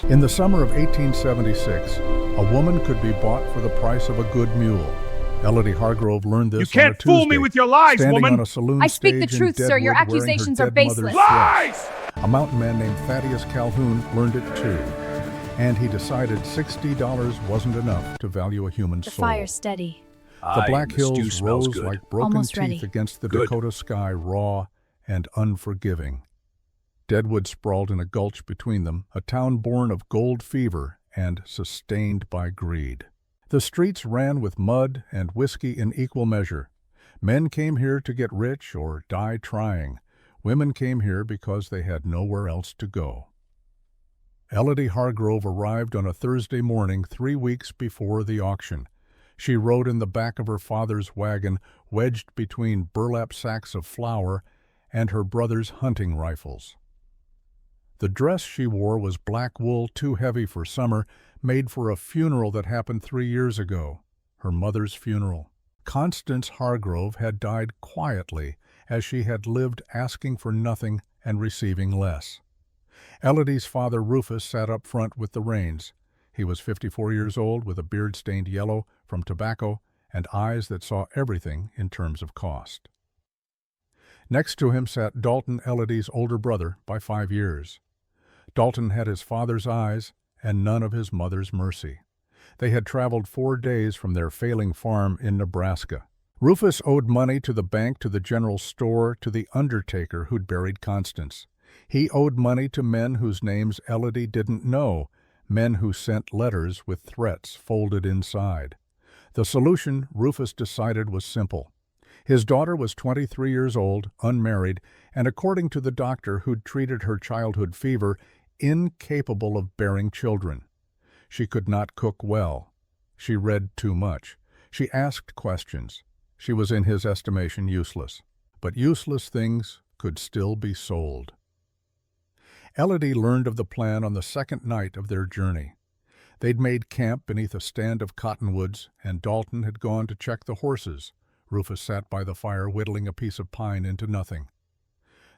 In the summer of 1876, a woman could be bought for the price of a good mule. Elodie Hargrove learned this You can't on a Tuesday, fool me with your lies, standing woman! on a saloon I speak the stage truth, in sir. Your Deadwood, wearing her accusations are dead baseless. mother's Lies! dress. A mountain man named Thaddeus Calhoun learned it too, and he decided $60 wasn't enough to value a human The soul. fire's steady. The Black Hills rose like broken Almost teeth ready. against the Good. Dakota sky, raw and unforgiving. Deadwood sprawled in a gulch between them, a town born of gold fever and sustained by greed. The streets ran with mud and whiskey in equal measure. Men came here to get rich or die trying. Women came here because they had nowhere else to go. Elodie Hargrove arrived on a Thursday morning 3 weeks before the auction. She rode in the back of her father's wagon, wedged between burlap sacks of flour and her brother's hunting rifles. The dress she wore was black wool too heavy for summer, made for a funeral that happened 3 years ago, her mother's funeral. Constance Hargrove had died quietly, as she had lived asking for nothing and receiving less. Elodie's father Rufus sat up front with the reins. He was 54 years old, with a beard stained yellow from tobacco and eyes that saw everything in terms of cost. Next to him sat Dalton, Elodie's older brother by 5 years. Dalton had his father's eyes and none of his mother's mercy. They had traveled 4 days from their failing farm in Nebraska. Rufus owed money to the bank, to the general store, to the undertaker who'd buried Constance. He owed money to men whose names Elodie didn't know, men who sent letters with threats folded inside. The solution, Rufus decided, was simple. His daughter was 23 years old, unmarried, and according to the doctor who'd treated her childhood fever, incapable of bearing children. She could not cook well. She read too much. She asked questions. She was, in his estimation, useless. But useless things could still be sold. Elodie learned of the plan on the second night of their journey. They'd made camp beneath a stand of cottonwoods, and Dalton had gone to check the horses. Rufus sat by the fire, whittling a piece of pine into nothing.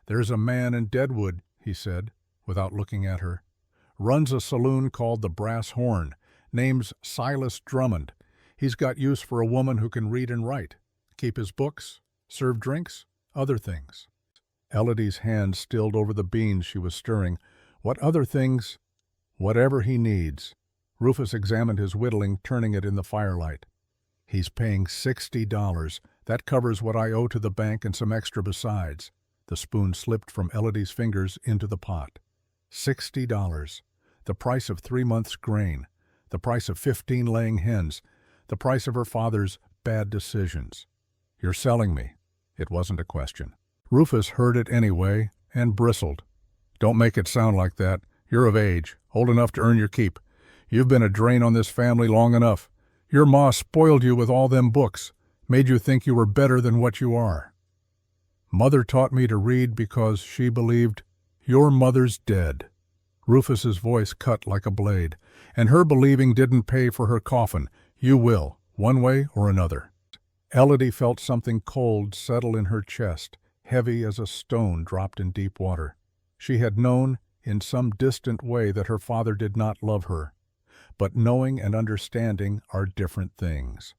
"There's a man in Deadwood," he said, without looking at her. "Runs a saloon called the Brass Horn. Name's Silas Drummond. He's got use for a woman who can read and write, keep his books, serve drinks, other things." Elodie's hand stilled over the beans she was stirring. "What other things?" "Whatever he needs." Rufus examined his whittling, turning it in the firelight. "He's paying $60. That covers what I owe to the bank and some extra besides." The spoon slipped from Elodie's fingers into the pot. $60. The price of 3 months' grain. The price of 15 laying hens. The price of her father's bad decisions. "You're selling me." It wasn't a question. Rufus heard it anyway and bristled. "Don't make it sound like that. You're of age, old enough to earn your keep. You've been a drain on this family long enough. Your ma spoiled you with all them books, made you think you were better than what you are. Mother taught me to read because she believed your mother's dead." Rufus's voice cut like a blade. "And her believing didn't pay for her coffin. You will, one way or another." Elodie felt something cold settle in her chest, heavy as a stone dropped in deep water. She had known, in some distant way, that her father did not love her. But knowing and understanding are different things.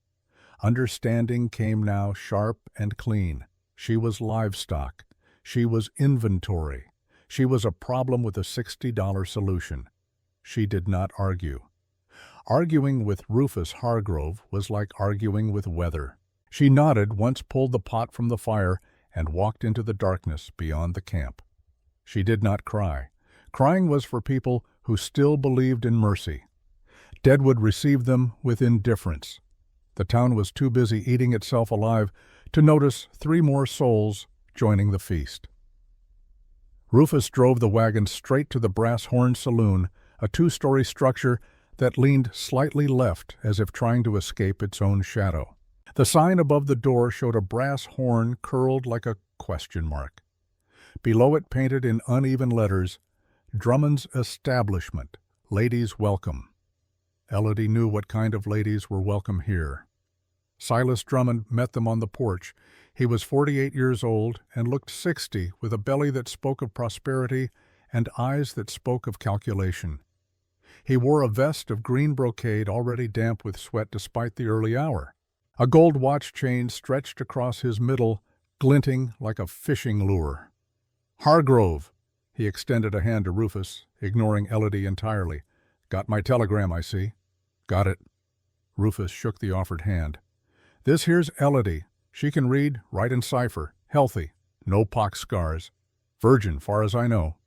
Understanding came now sharp and clean. She was livestock. She was inventory. She was a problem with a $60 solution. She did not argue. Arguing with Rufus Hargrove was like arguing with weather. She nodded, once pulled the pot from the fire, and walked into the darkness beyond the camp. She did not cry. Crying was for people who still believed in mercy. Deadwood received them with indifference. The town was too busy eating itself alive to notice 3 more souls joining the feast. Rufus drove the wagon straight to the Brass Horn Saloon, a 2-story structure that leaned slightly left as if trying to escape its own shadow. The sign above the door showed a brass horn curled like a question mark. Below it, painted in uneven letters, "Drummond's Establishment, Ladies Welcome." Elodie knew what kind of ladies were welcome here. Silas Drummond met them on the porch. He was 48 years old and looked 60, with a belly that spoke of prosperity and eyes that spoke of calculation. He wore a vest of green brocade already damp with sweat despite the early hour. A gold watch chain stretched across his middle, glinting like a fishing lure. "Hargrove!" He extended a hand to Rufus, ignoring Elodie entirely. "Got my telegram, I see." "Got it." Rufus shook the offered hand. "This here's Elodie. She can read, write in cipher. Healthy. No pox scars. Virgin, far as I know."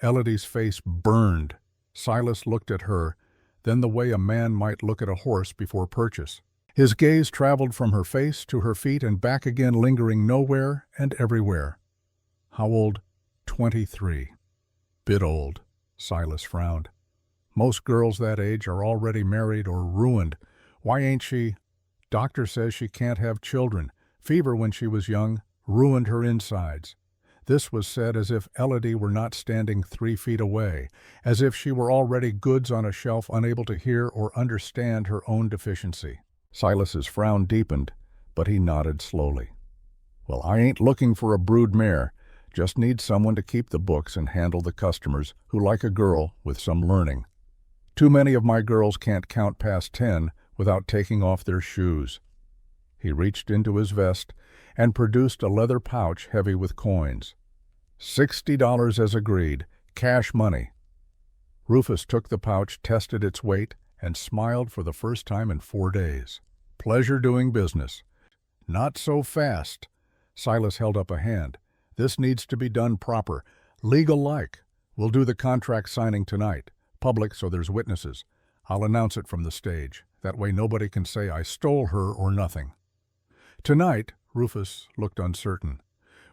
Elodie's face burned. Silas looked at her, then the way a man might look at a horse before purchase. His gaze traveled from her face to her feet and back again, lingering nowhere and everywhere. "How old?" 23. "Bit old." Silas frowned. "Most girls that age are already married or ruined. Why ain't she—" "Doctor says she can't have children. Fever when she was young. Ruined her insides." This was said as if Elodie were not standing 3 feet away, as if she were already goods on a shelf, unable to hear or understand her own deficiency. Silas's frown deepened, but he nodded slowly. "Well, I ain't looking for a brood mare. Just need someone to keep the books and handle the customers who like a girl with some learning. Too many of my girls can't count past 10 without taking off their shoes." He reached into his vest and produced a leather pouch heavy with coins. $60 as agreed, cash money. Rufus took the pouch, tested its weight, and smiled for the first time in 4 days. "Pleasure doing business." "Not so fast." Silas held up a hand. "This needs to be done proper, legal-like. We'll do the contract signing tonight, public so there's witnesses. I'll announce it from the stage. That way nobody can say I stole her or nothing." "Tonight," Rufus looked uncertain.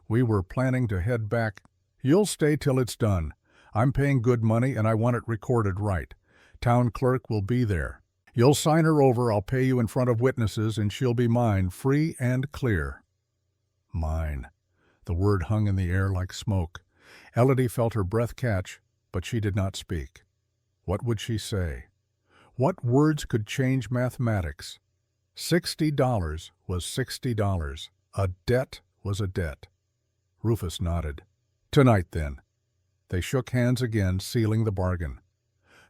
"We were planning to head back." "You'll stay till it's done. I'm paying good money and I want it recorded right. Town clerk will be there. You'll sign her over, I'll pay you in front of witnesses, and she'll be mine, free and clear." Mine. The word hung in the air like smoke. Elodie felt her breath catch, but she did not speak. What would she say? What words could change mathematics? $60 was $60. A debt was a debt. Rufus nodded. "Tonight, then." They shook hands again, sealing the bargain.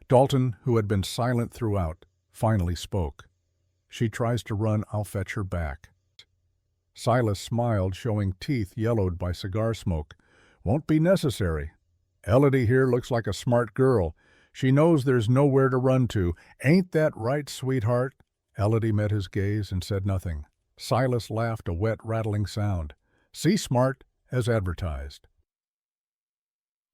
Dalton, who had been silent throughout, finally spoke. "She tries to run, I'll fetch her back." Silas smiled, showing teeth yellowed by cigar smoke. "Won't be necessary. Elodie here looks like a smart girl. She knows there's nowhere to run to. Ain't that right, sweetheart?" Elodie met his gaze and said nothing. Silas laughed, a wet, rattling sound. "See smart, as advertised."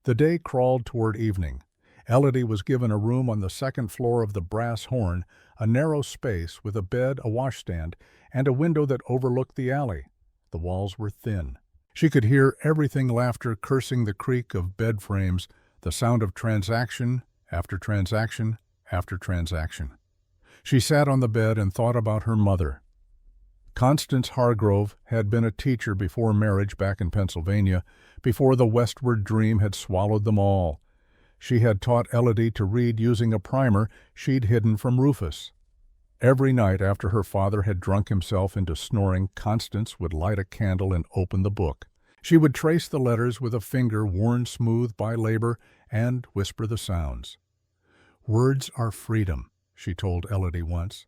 The day crawled toward evening. Elodie was given a room on the second floor of the Brass Horn, a narrow space with a bed, a washstand, and a window that overlooked the alley. The walls were thin. She could hear everything: laughter, cursing, the creak of bed frames, the sound of transaction after transaction after transaction. She sat on the bed and thought about her mother. Constance Hargrove had been a teacher before marriage back in Pennsylvania, before the westward dream had swallowed them all. She had taught Elodie to read using a primer she'd hidden from Rufus. Every night after her father had drunk himself into snoring, Constance would light a candle and open the book. She would trace the letters with a finger worn smooth by labor and whisper the sounds. "Words are freedom," she told Elodie once.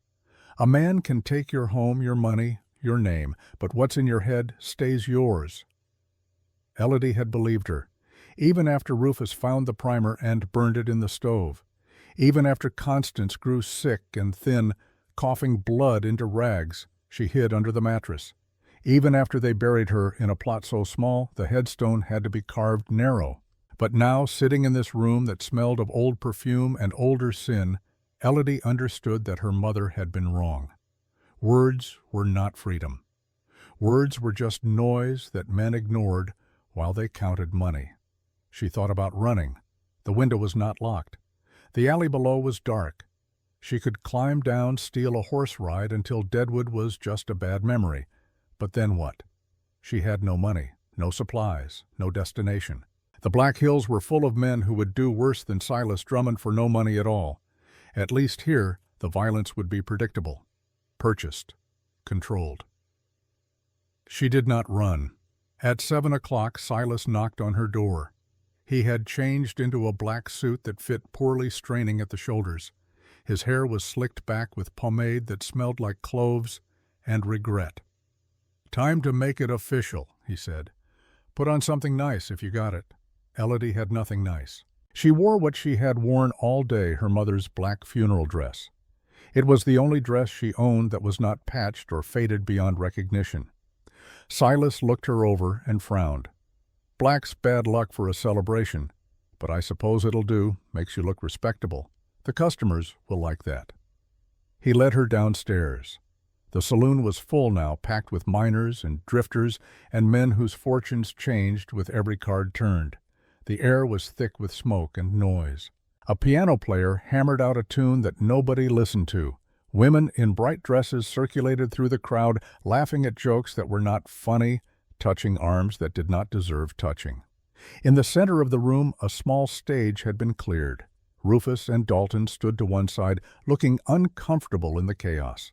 "A man can take your home, your money, your name, but what's in your head stays yours." Elodie had believed her, even after Rufus found the primer and burned it in the stove, even after Constance grew sick and thin, coughing blood into rags she hid under the mattress, even after they buried her in a plot so small the headstone had to be carved narrow. But now, sitting in this room that smelled of old perfume and older sin, Elodie understood that her mother had been wrong. Words were not freedom. Words were just noise that men ignored while they counted money. She thought about running. The window was not locked. The alley below was dark. She could climb down, steal a horse ride until Deadwood was just a bad memory. But then what? She had no money, no supplies, no destination. The Black Hills were full of men who would do worse than Silas Drummond for no money at all. At least here, the violence would be predictable, purchased, controlled. She did not run. At 7 o'clock, Silas knocked on her door. He had changed into a black suit that fit poorly, straining at the shoulders. His hair was slicked back with pomade that smelled like cloves and regret. "Time to make it official," he said. "Put on something nice if you got it." Elodie had nothing nice. She wore what she had worn all day, her mother's black funeral dress. It was the only dress she owned that was not patched or faded beyond recognition. Silas looked her over and frowned. "Black's bad luck for a celebration, but I suppose it'll do, makes you look respectable. The customers will like that." He led her downstairs. The saloon was full now, packed with miners and drifters and men whose fortunes changed with every card turned. The air was thick with smoke and noise. A piano player hammered out a tune that nobody listened to. Women in bright dresses circulated through the crowd, laughing at jokes that were not funny, touching arms that did not deserve touching. In the center of the room, a small stage had been cleared. Rufus and Dalton stood to one side, looking uncomfortable in the chaos.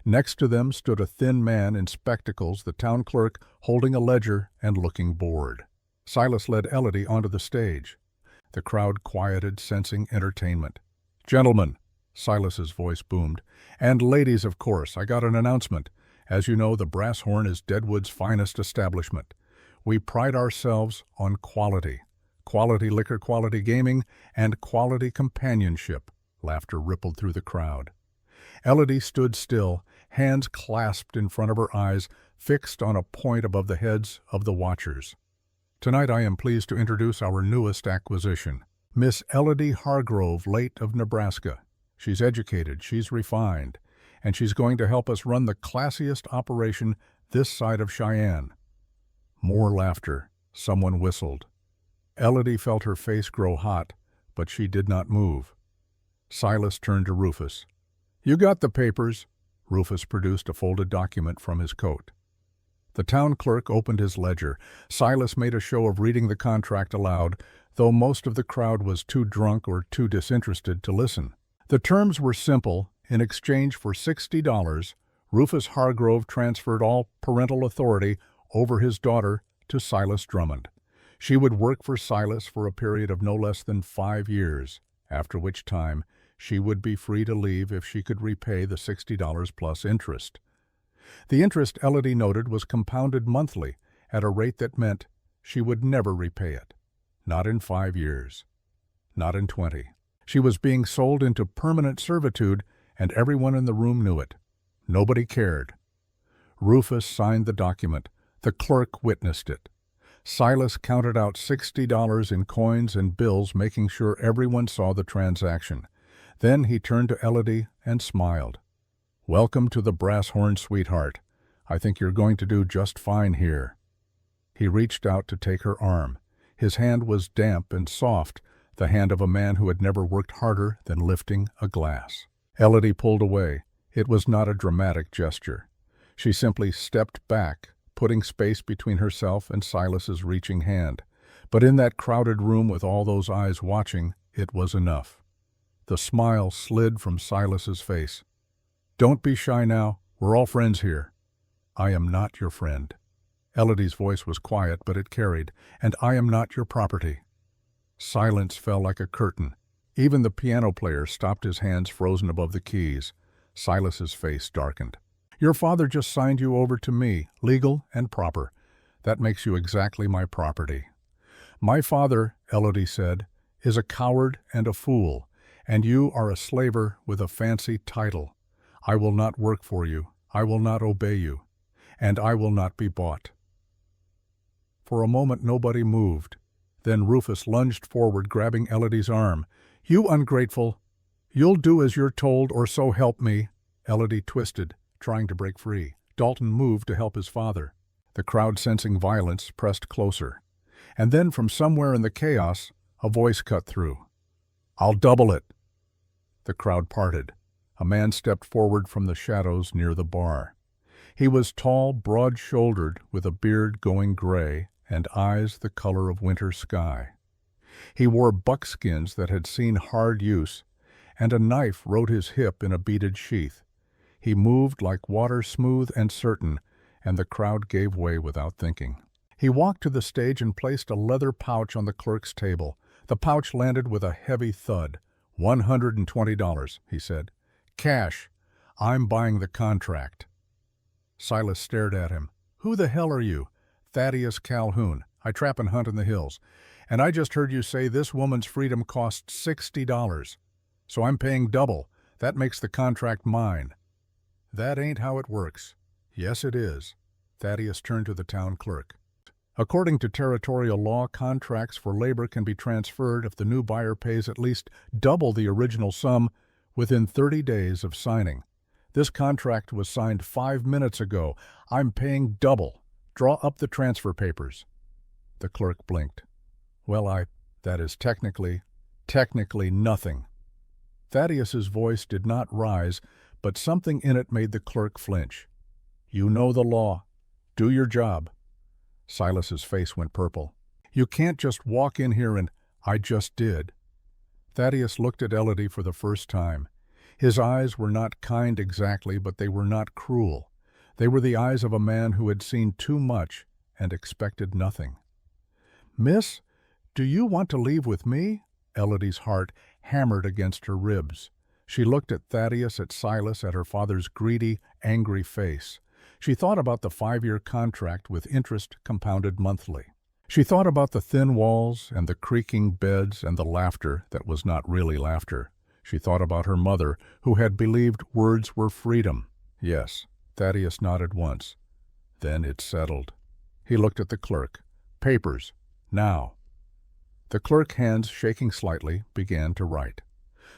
Next to them stood a thin man in spectacles, the town clerk, holding a ledger and looking bored. Silas led Elodie onto the stage. The crowd quieted, sensing entertainment. "Gentlemen," Silas's voice boomed, "and ladies, of course, I got an announcement. As you know, the Brass Horn is Deadwood's finest establishment. We pride ourselves on quality. Quality liquor, quality gaming, and quality companionship." Laughter rippled through the crowd. Elodie stood still, hands clasped in front of her eyes, fixed on a point above the heads of the watchers. "Tonight I am pleased to introduce our newest acquisition, Miss Elodie Hargrove, late of Nebraska. She's educated, she's refined, and she's going to help us run the classiest operation this side of Cheyenne." More laughter. Someone whistled. Elodie felt her face grow hot, but she did not move. Silas turned to Rufus. "You got the papers." Rufus produced a folded document from his coat. The town clerk opened his ledger. Silas made a show of reading the contract aloud, though most of the crowd was too drunk or too disinterested to listen. The terms were simple. In exchange for $60, Rufus Hargrove transferred all parental authority over his daughter to Silas Drummond. She would work for Silas for a period of no less than 5 years, after which time she would be free to leave if she could repay the $60 plus interest. The interest, Elodie noted, was compounded monthly at a rate that meant she would never repay it. Not in 5 years. Not in 20. She was being sold into permanent servitude, and everyone in the room knew it. Nobody cared. Rufus signed the document. The clerk witnessed it. Silas counted out $60 in coins and bills, making sure everyone saw the transaction. Then he turned to Elodie and smiled. "Welcome to the Brass Horn, sweetheart. I think you're going to do just fine here." He reached out to take her arm. His hand was damp and soft, the hand of a man who had never worked harder than lifting a glass. Elodie pulled away. It was not a dramatic gesture. She simply stepped back, putting space between herself and Silas's reaching hand. But in that crowded room with all those eyes watching, it was enough. The smile slid from Silas's face. "Don't be shy now. We're all friends here." "I am not your friend." Elodie's voice was quiet, but it carried. "And I am not your property." Silence fell like a curtain. Even the piano player stopped, his hands frozen above the keys. Silas's face darkened. "Your father just signed you over to me, legal and proper. That makes you exactly my property." "My father," Elodie said, "is a coward and a fool, and you are a slaver with a fancy title. I will not work for you. I will not obey you. And I will not be bought." For a moment nobody moved. Then Rufus lunged forward, grabbing Elodie's arm. "You ungrateful! You'll do as you're told, or so help me." Elodie twisted, trying to break free. Dalton moved to help his father. The crowd, sensing violence, pressed closer. And then from somewhere in the chaos, a voice cut through. "I'll double it." The crowd parted. A man stepped forward from the shadows near the bar. He was tall, broad-shouldered, with a beard going gray and eyes the color of winter sky. He wore buckskins that had seen hard use, and a knife rode his hip in a beaded sheath. He moved like water, smooth and certain, and the crowd gave way without thinking. He walked to the stage and placed a leather pouch on the clerk's table. The pouch landed with a heavy thud. $120, he said. Cash. I'm buying the contract. Silas stared at him. Who the hell are you? Thaddeus Calhoun. I trap and hunt in the hills. And I just heard you say this woman's freedom costs $60. So I'm paying double. That makes the contract mine. That ain't how it works. Yes, it is. Thaddeus turned to the town clerk. According to territorial law, contracts for labor can be transferred if the new buyer pays at least double the original sum within 30 days of signing. This contract was signed 5 minutes ago. I'm paying double. Draw up the transfer papers. The clerk blinked. Well, that is technically nothing. Thaddeus's voice did not rise, but something in it made the clerk flinch. You know the law. Do your job. Silas's face went purple. You can't just walk in here and, I just did. Thaddeus looked at Elodie for the first time. His eyes were not kind exactly, but they were not cruel. They were the eyes of a man who had seen too much and expected nothing. Miss, do you want to leave with me? Elodie's heart hammered against her ribs. She looked at Thaddeus, at Silas, at her father's greedy, angry face. She thought about the 5-year contract with interest compounded monthly. She thought about the thin walls and the creaking beds and the laughter that was not really laughter. She thought about her mother, who had believed words were freedom. Yes, Thaddeus nodded once. Then it settled. He looked at the clerk. Papers. Now. The clerk, hands shaking slightly, began to write.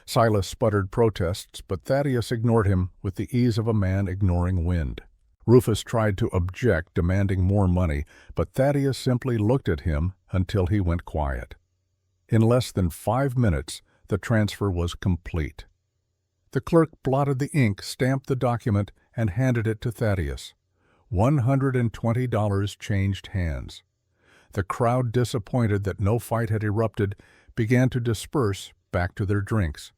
Silas sputtered protests, but Thaddeus ignored him with the ease of a man ignoring wind. Rufus tried to object, demanding more money, but Thaddeus simply looked at him until he went quiet. In less than 5 minutes, the transfer was complete. The clerk blotted the ink, stamped the document, and handed it to Thaddeus. $120 changed hands. The crowd, disappointed that no fight had erupted, began to disperse back to their drinks.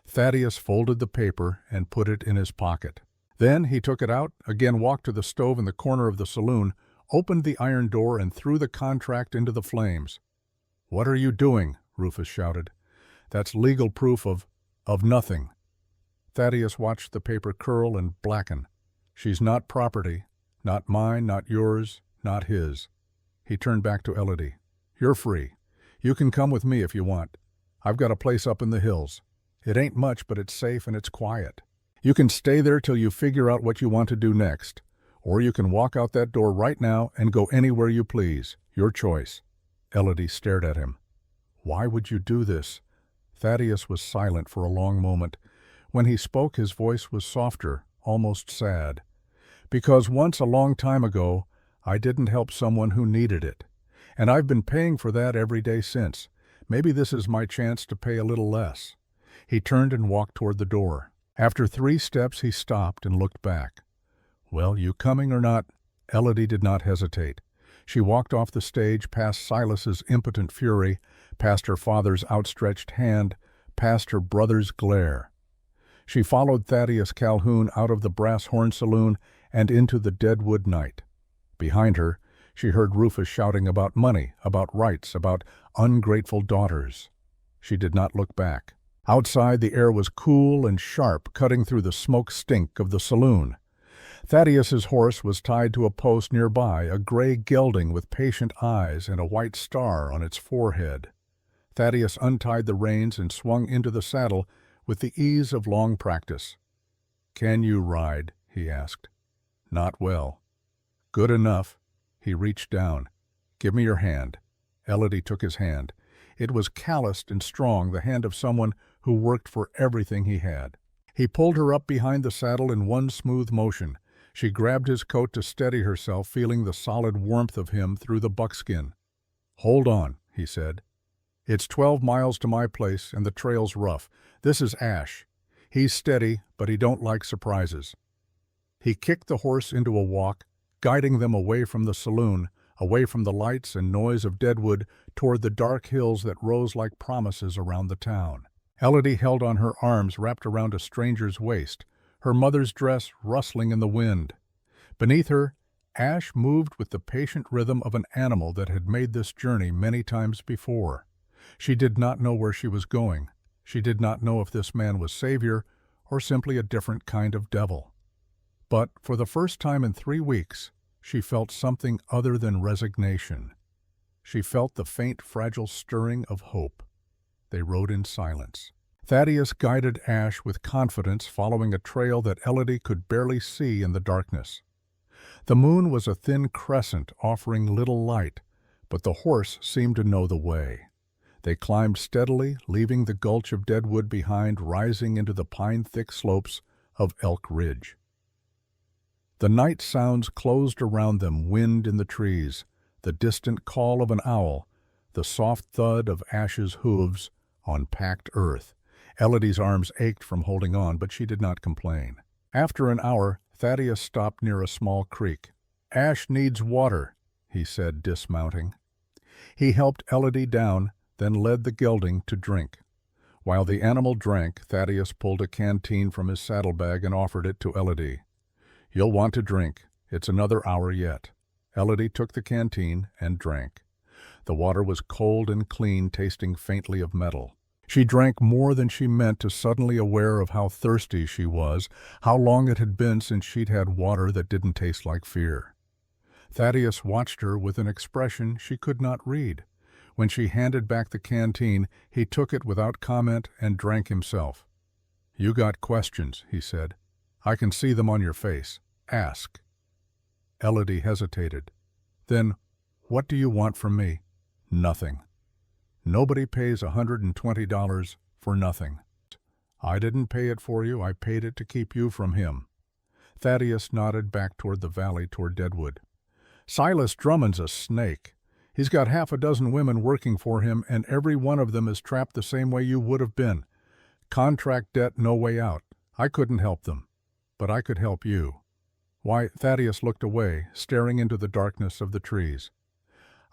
Thaddeus folded the paper and put it in his pocket. Then he took it out, again walked to the stove in the corner of the saloon, opened the iron door, and threw the contract into the flames. "What are you doing?" Rufus shouted. "That's legal proof of nothing." Thaddeus watched the paper curl and blacken. "She's not property. Not mine, not yours, not his." He turned back to Elodie. "You're free. You can come with me if you want. I've got a place up in the hills. It ain't much, but it's safe and it's quiet. You can stay there till you figure out what you want to do next, or you can walk out that door right now and go anywhere you please. Your choice." Elodie stared at him. "Why would you do this?" Thaddeus was silent for a long moment. When he spoke, his voice was softer, almost sad. "Because once, a long time ago, I didn't help someone who needed it. And I've been paying for that every day since. Maybe this is my chance to pay a little less." He turned and walked toward the door. After 3 steps, he stopped and looked back. "Well, you coming or not?" Elodie did not hesitate. She walked off the stage, past Silas's impotent fury, past her father's outstretched hand, past her brother's glare. She followed Thaddeus Calhoun out of the Brass Horn Saloon and into the deadwood night. Behind her, she heard Rufus shouting about money, about rights, about ungrateful daughters. She did not look back. Outside, the air was cool and sharp, cutting through the smoke stink of the saloon. Thaddeus's horse was tied to a post nearby, a gray gelding with patient eyes and a white star on its forehead. Thaddeus untied the reins and swung into the saddle with the ease of long practice. "Can you ride?" he asked. "Not well." "Good enough." He reached down. "Give me your hand." Elodie took his hand. It was calloused and strong, the hand of someone who worked for everything he had. He pulled her up behind the saddle in one smooth motion. She grabbed his coat to steady herself, feeling the solid warmth of him through the buckskin. "Hold on," he said. "It's 12 miles to my place, and the trail's rough. This is Ash. He's steady, but he don't like surprises." He kicked the horse into a walk, guiding them away from the saloon, away from the lights and noise of Deadwood, toward the dark hills that rose like promises around the town. Elodie held on her arms wrapped around a stranger's waist, her mother's dress rustling in the wind. Beneath her, Ash moved with the patient rhythm of an animal that had made this journey many times before. She did not know where she was going. She did not know if this man was savior or simply a different kind of devil. But for the first time in 3 weeks, she felt something other than resignation. She felt the faint, fragile stirring of hope. They rode in silence. Thaddeus guided Ash with confidence, following a trail that Elodie could barely see in the darkness. The moon was a thin crescent offering little light, but the horse seemed to know the way. They climbed steadily, leaving the gulch of Deadwood behind, rising into the pine-thick slopes of Elk Ridge. The night sounds closed around them, wind in the trees, the distant call of an owl, the soft thud of Ash's hooves on packed earth. Elodie's arms ached from holding on, but she did not complain. After an hour, Thaddeus stopped near a small creek. "Ash needs water," he said, dismounting. He helped Elodie down, then led the gelding to drink. While the animal drank, Thaddeus pulled a canteen from his saddlebag and offered it to Elodie. "You'll want to drink. It's another hour yet." Elodie took the canteen and drank. The water was cold and clean, tasting faintly of metal. She drank more than she meant to, suddenly aware of how thirsty she was, how long it had been since she'd had water that didn't taste like fear. Thaddeus watched her with an expression she could not read. When she handed back the canteen, he took it without comment and drank himself. "You got questions," he said. "I can see them on your face. Ask." Elodie hesitated. "Then, what do you want from me?" "Nothing. Nobody pays $120 for nothing. I didn't pay it for you, I paid it to keep you from him." Thaddeus nodded back toward the valley, toward Deadwood. "Silas Drummond's a snake. He's got 6 women working for him, and every one of them is trapped the same way you would have been. Contract debt, no way out. I couldn't help them, but I could help you." "Why?" Thaddeus looked away, staring into the darkness of the trees.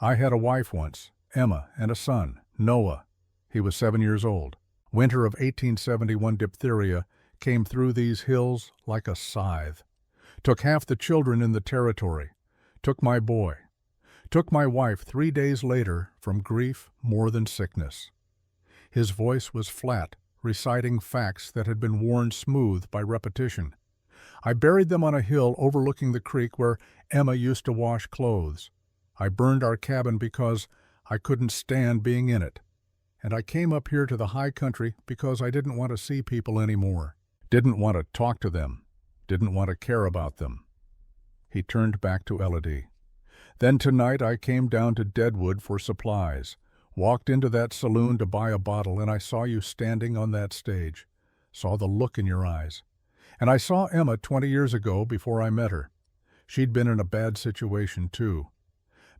"I had a wife once, Emma, and a son, Noah. He was 7 years old. Winter of 1871 diphtheria came through these hills like a scythe. Took half the children in the territory. Took my boy. Took my wife 3 days later from grief more than sickness." His voice was flat, reciting facts that had been worn smooth by repetition. "I buried them on a hill overlooking the creek where Emma used to wash clothes. I burned our cabin because I couldn't stand being in it. And I came up here to the high country because I didn't want to see people anymore. Didn't want to talk to them. Didn't want to care about them." He turned back to Elodie. "Then tonight I came down to Deadwood for supplies. Walked into that saloon to buy a bottle, and I saw you standing on that stage. Saw the look in your eyes. And I saw Emma 20 years ago before I met her. She'd been in a bad situation, too.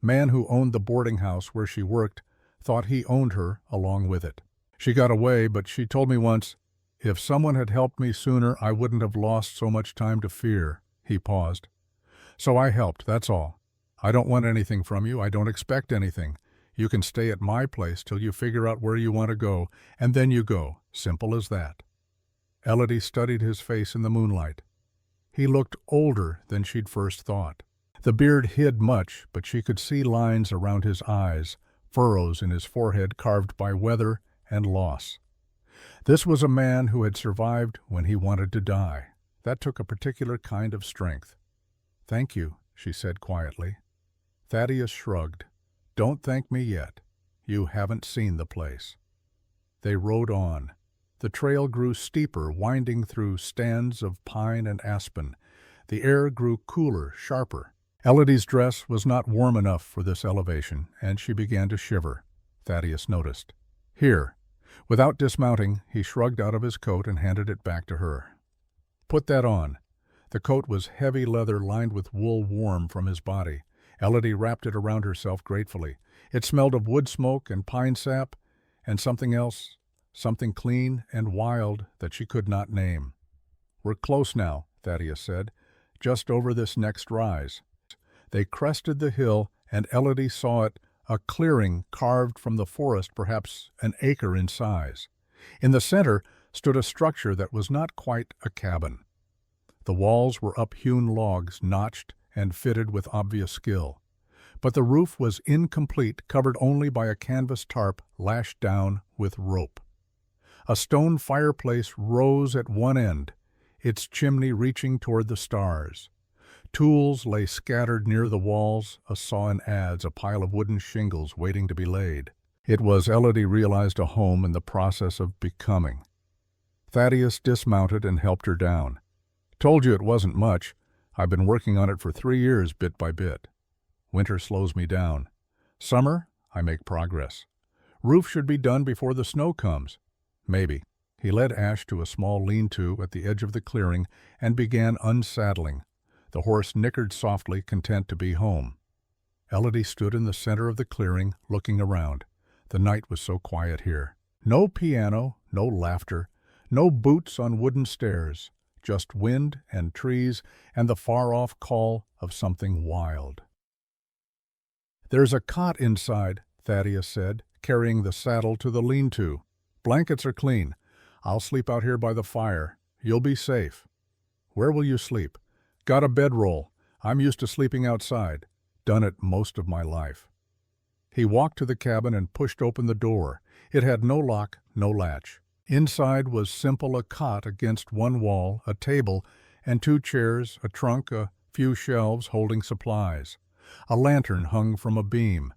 Man who owned the boarding house where she worked thought he owned her along with it. She got away, but she told me once, 'If someone had helped me sooner, I wouldn't have lost so much time to fear.'" He paused. "So I helped, that's all. I don't want anything from you. I don't expect anything. You can stay at my place till you figure out where you want to go, and then you go. Simple as that." Elodie studied his face in the moonlight. He looked older than she'd first thought. The beard hid much, but she could see lines around his eyes, furrows in his forehead carved by weather and loss. This was a man who had survived when he wanted to die. That took a particular kind of strength. "Thank you," she said quietly. Thaddeus shrugged. "Don't thank me yet. You haven't seen the place." They rode on. The trail grew steeper, winding through stands of pine and aspen. The air grew cooler, sharper. Elodie's dress was not warm enough for this elevation, and she began to shiver. Thaddeus noticed. "Here." Without dismounting, he shrugged out of his coat and handed it back to her. "Put that on." The coat was heavy leather lined with wool warm from his body. Elodie wrapped it around herself gratefully. It smelled of wood smoke and pine sap, and something else, something clean and wild that she could not name. "We're close now," Thaddeus said, "just over this next rise." They crested the hill, and Elodie saw it, a clearing carved from the forest, perhaps an acre in size. In the center stood a structure that was not quite a cabin. The walls were up-hewn logs, notched and fitted with obvious skill. But the roof was incomplete, covered only by a canvas tarp lashed down with rope. A stone fireplace rose at one end, its chimney reaching toward the stars. Tools lay scattered near the walls, a saw and adze, a pile of wooden shingles waiting to be laid. It was, Elodie realized, a home in the process of becoming. Thaddeus dismounted and helped her down. "Told you it wasn't much. I've been working on it for 3 years, bit by bit. Winter slows me down. Summer, I make progress. Roof should be done before the snow comes. Maybe." He led Ash to a small lean-to at the edge of the clearing and began unsaddling. The horse nickered softly, content to be home. Elodie stood in the center of the clearing, looking around. The night was so quiet here. No piano, no laughter, no boots on wooden stairs, just wind and trees and the far-off call of something wild. "There's a cot inside," Thaddeus said, carrying the saddle to the lean-to. "Blankets are clean. I'll sleep out here by the fire. You'll be safe." "Where will you sleep?" "Got a bedroll. I'm used to sleeping outside. Done it most of my life." He walked to the cabin and pushed open the door. It had no lock, no latch. Inside was simple: a cot against one wall, a table, and 2 chairs, a trunk, a few shelves holding supplies. A lantern hung from a beam.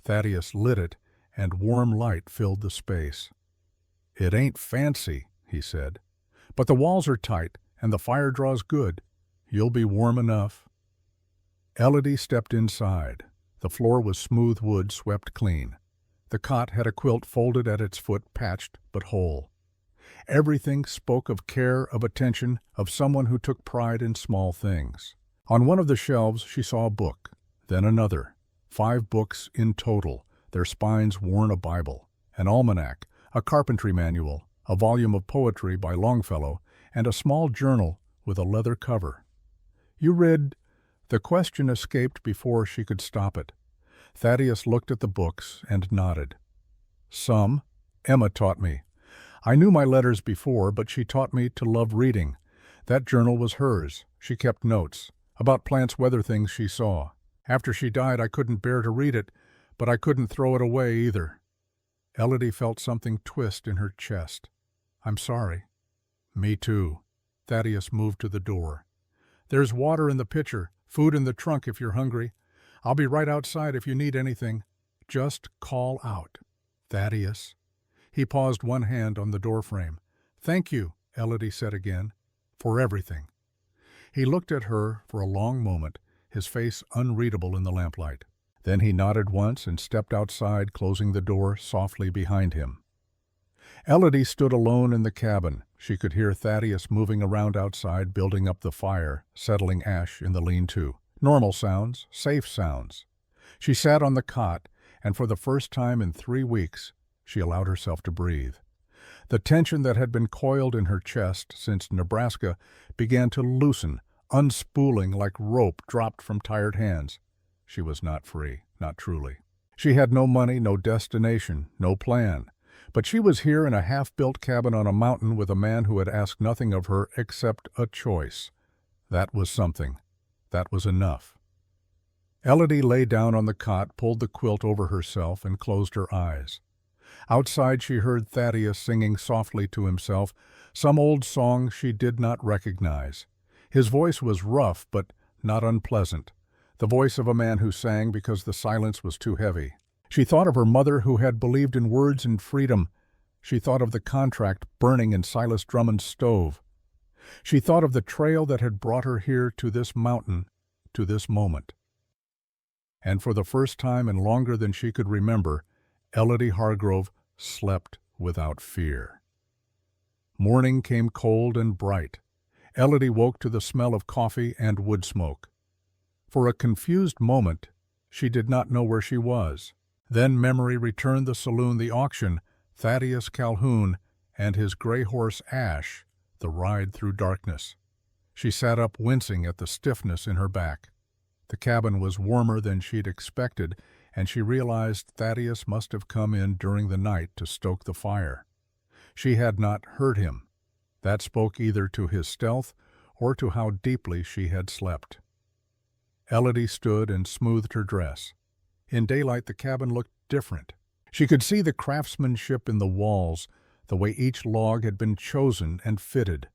Thaddeus lit it, and warm light filled the space. "It ain't fancy," he said, "but the walls are tight, and the fire draws good. You'll be warm enough." Elodie stepped inside. The floor was smooth wood, swept clean. The cot had a quilt folded at its foot, patched but whole. Everything spoke of care, of attention, of someone who took pride in small things. On one of the shelves she saw a book, then another. 5 books in total, their spines worn a Bible, an almanac, a carpentry manual, a volume of poetry by Longfellow, and a small journal with a leather cover. "You read—" The question escaped before she could stop it. Thaddeus looked at the books and nodded. "Some. Emma taught me. I knew my letters before, but she taught me to love reading. That journal was hers. She kept notes about plants, weather, things she saw. After she died, I couldn't bear to read it, but I couldn't throw it away either." Elodie felt something twist in her chest. "I'm sorry." "Me too." Thaddeus moved to the door. "There's water in the pitcher, food in the trunk if you're hungry. I'll be right outside if you need anything. Just call out." "Thaddeus." He paused, one hand on the doorframe. "Thank you," Elodie said again, "for everything." He looked at her for a long moment, his face unreadable in the lamplight. Then he nodded once and stepped outside, closing the door softly behind him. Elodie stood alone in the cabin. She could hear Thaddeus moving around outside, building up the fire, settling Ash in the lean-to. Normal sounds, safe sounds. She sat on the cot, and for the first time in 3 weeks, she allowed herself to breathe. The tension that had been coiled in her chest since Nebraska began to loosen, unspooling like rope dropped from tired hands. She was not free, not truly. She had no money, no destination, no plan. But she was here in a half-built cabin on a mountain with a man who had asked nothing of her except a choice. That was something. That was enough. Elodie lay down on the cot, pulled the quilt over herself, and closed her eyes. Outside she heard Thaddeus singing softly to himself, some old song she did not recognize. His voice was rough, but not unpleasant. The voice of a man who sang because the silence was too heavy. She thought of her mother who had believed in words and freedom. She thought of the contract burning in Silas Drummond's stove. She thought of the trail that had brought her here to this mountain, to this moment. And for the first time and longer than she could remember, Elodie Hargrove slept without fear. Morning came cold and bright. Elodie woke to the smell of coffee and wood smoke. For a confused moment, she did not know where she was. Then memory returned: the saloon, the auction, Thaddeus Calhoun, and his gray horse Ash, the ride through darkness. She sat up, wincing at the stiffness in her back. The cabin was warmer than she'd expected, and she realized Thaddeus must have come in during the night to stoke the fire. She had not heard him. That spoke either to his stealth or to how deeply she had slept. Elodie stood and smoothed her dress. In daylight, the cabin looked different. She could see the craftsmanship in the walls, the way each log had been chosen and fitted.